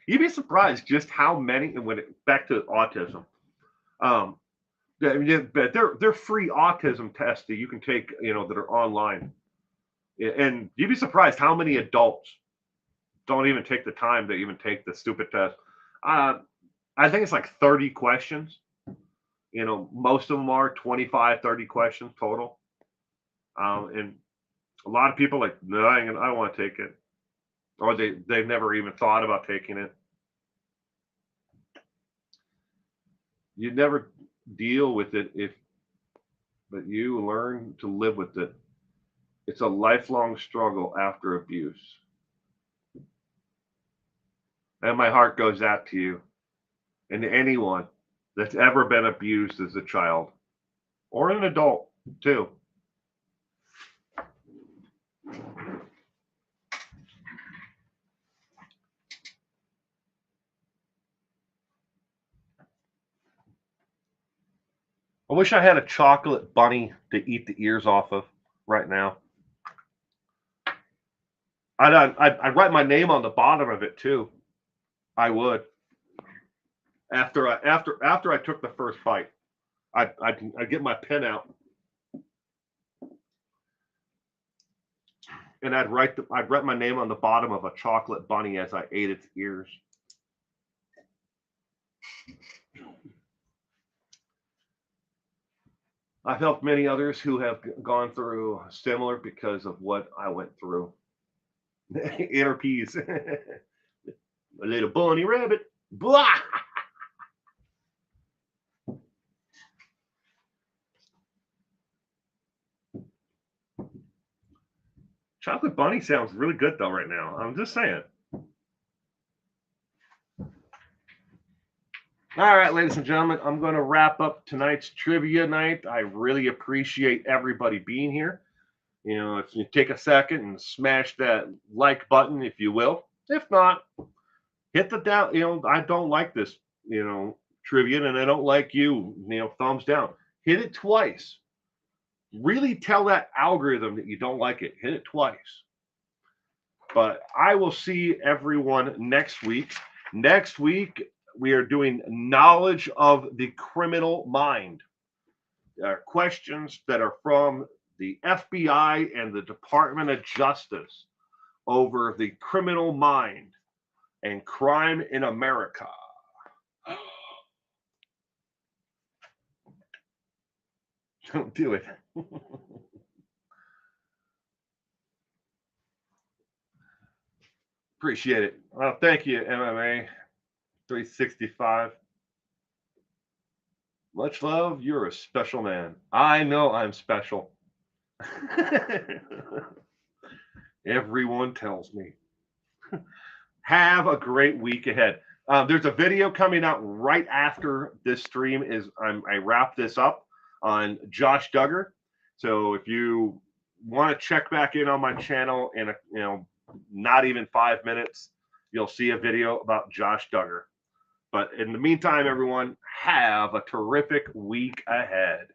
You'd be surprised just how many. And when back to autism, um, but they're free autism tests that you can take, that are online, and you'd be surprised how many adults don't even take the time to even take the stupid test. Uh, I think it's like 30 questions. Most of them are 25, 30 questions total. And a lot of people like, no, I don't want to take it. Or they've never even thought about taking it. You never deal with it but you learn to live with it. It's a lifelong struggle after abuse. And my heart goes out to you and to anyone that's ever been abused as a child or an adult too. I wish I had a chocolate bunny to eat the ears off of right now. I'd write my name on the bottom of it too. I would after I took the first bite. I'd get my pen out and I'd write my name on the bottom of a chocolate bunny as I ate its ears. I've helped many others who have gone through similar because of what I went through. Inner peace. A little bunny rabbit. Blah! Chocolate bunny sounds really good though right now. I'm just saying. All right, ladies and gentlemen, I'm going to wrap up tonight's trivia night. I really appreciate everybody being here. If you take a second and smash that like button, if you will. If not, hit the down. I don't like this, trivia, and I don't like you, thumbs down. Hit it twice. Really tell that algorithm that you don't like it. Hit it twice. But I will see everyone next week. Next week, we are doing knowledge of the criminal mind. Questions that are from the FBI and the Department of Justice over the criminal mind and crime in America. Don't do it. Appreciate it. Well, thank you, MMA 365. Much love. You're a special man. I know I'm special. Everyone tells me. Have a great week ahead. There's a video coming out right after this stream I wrap this up on Josh Duggar. So if you want to check back in on my channel in not even 5 minutes, you'll see a video about Josh Duggar. But in the meantime, everyone, have a terrific week ahead.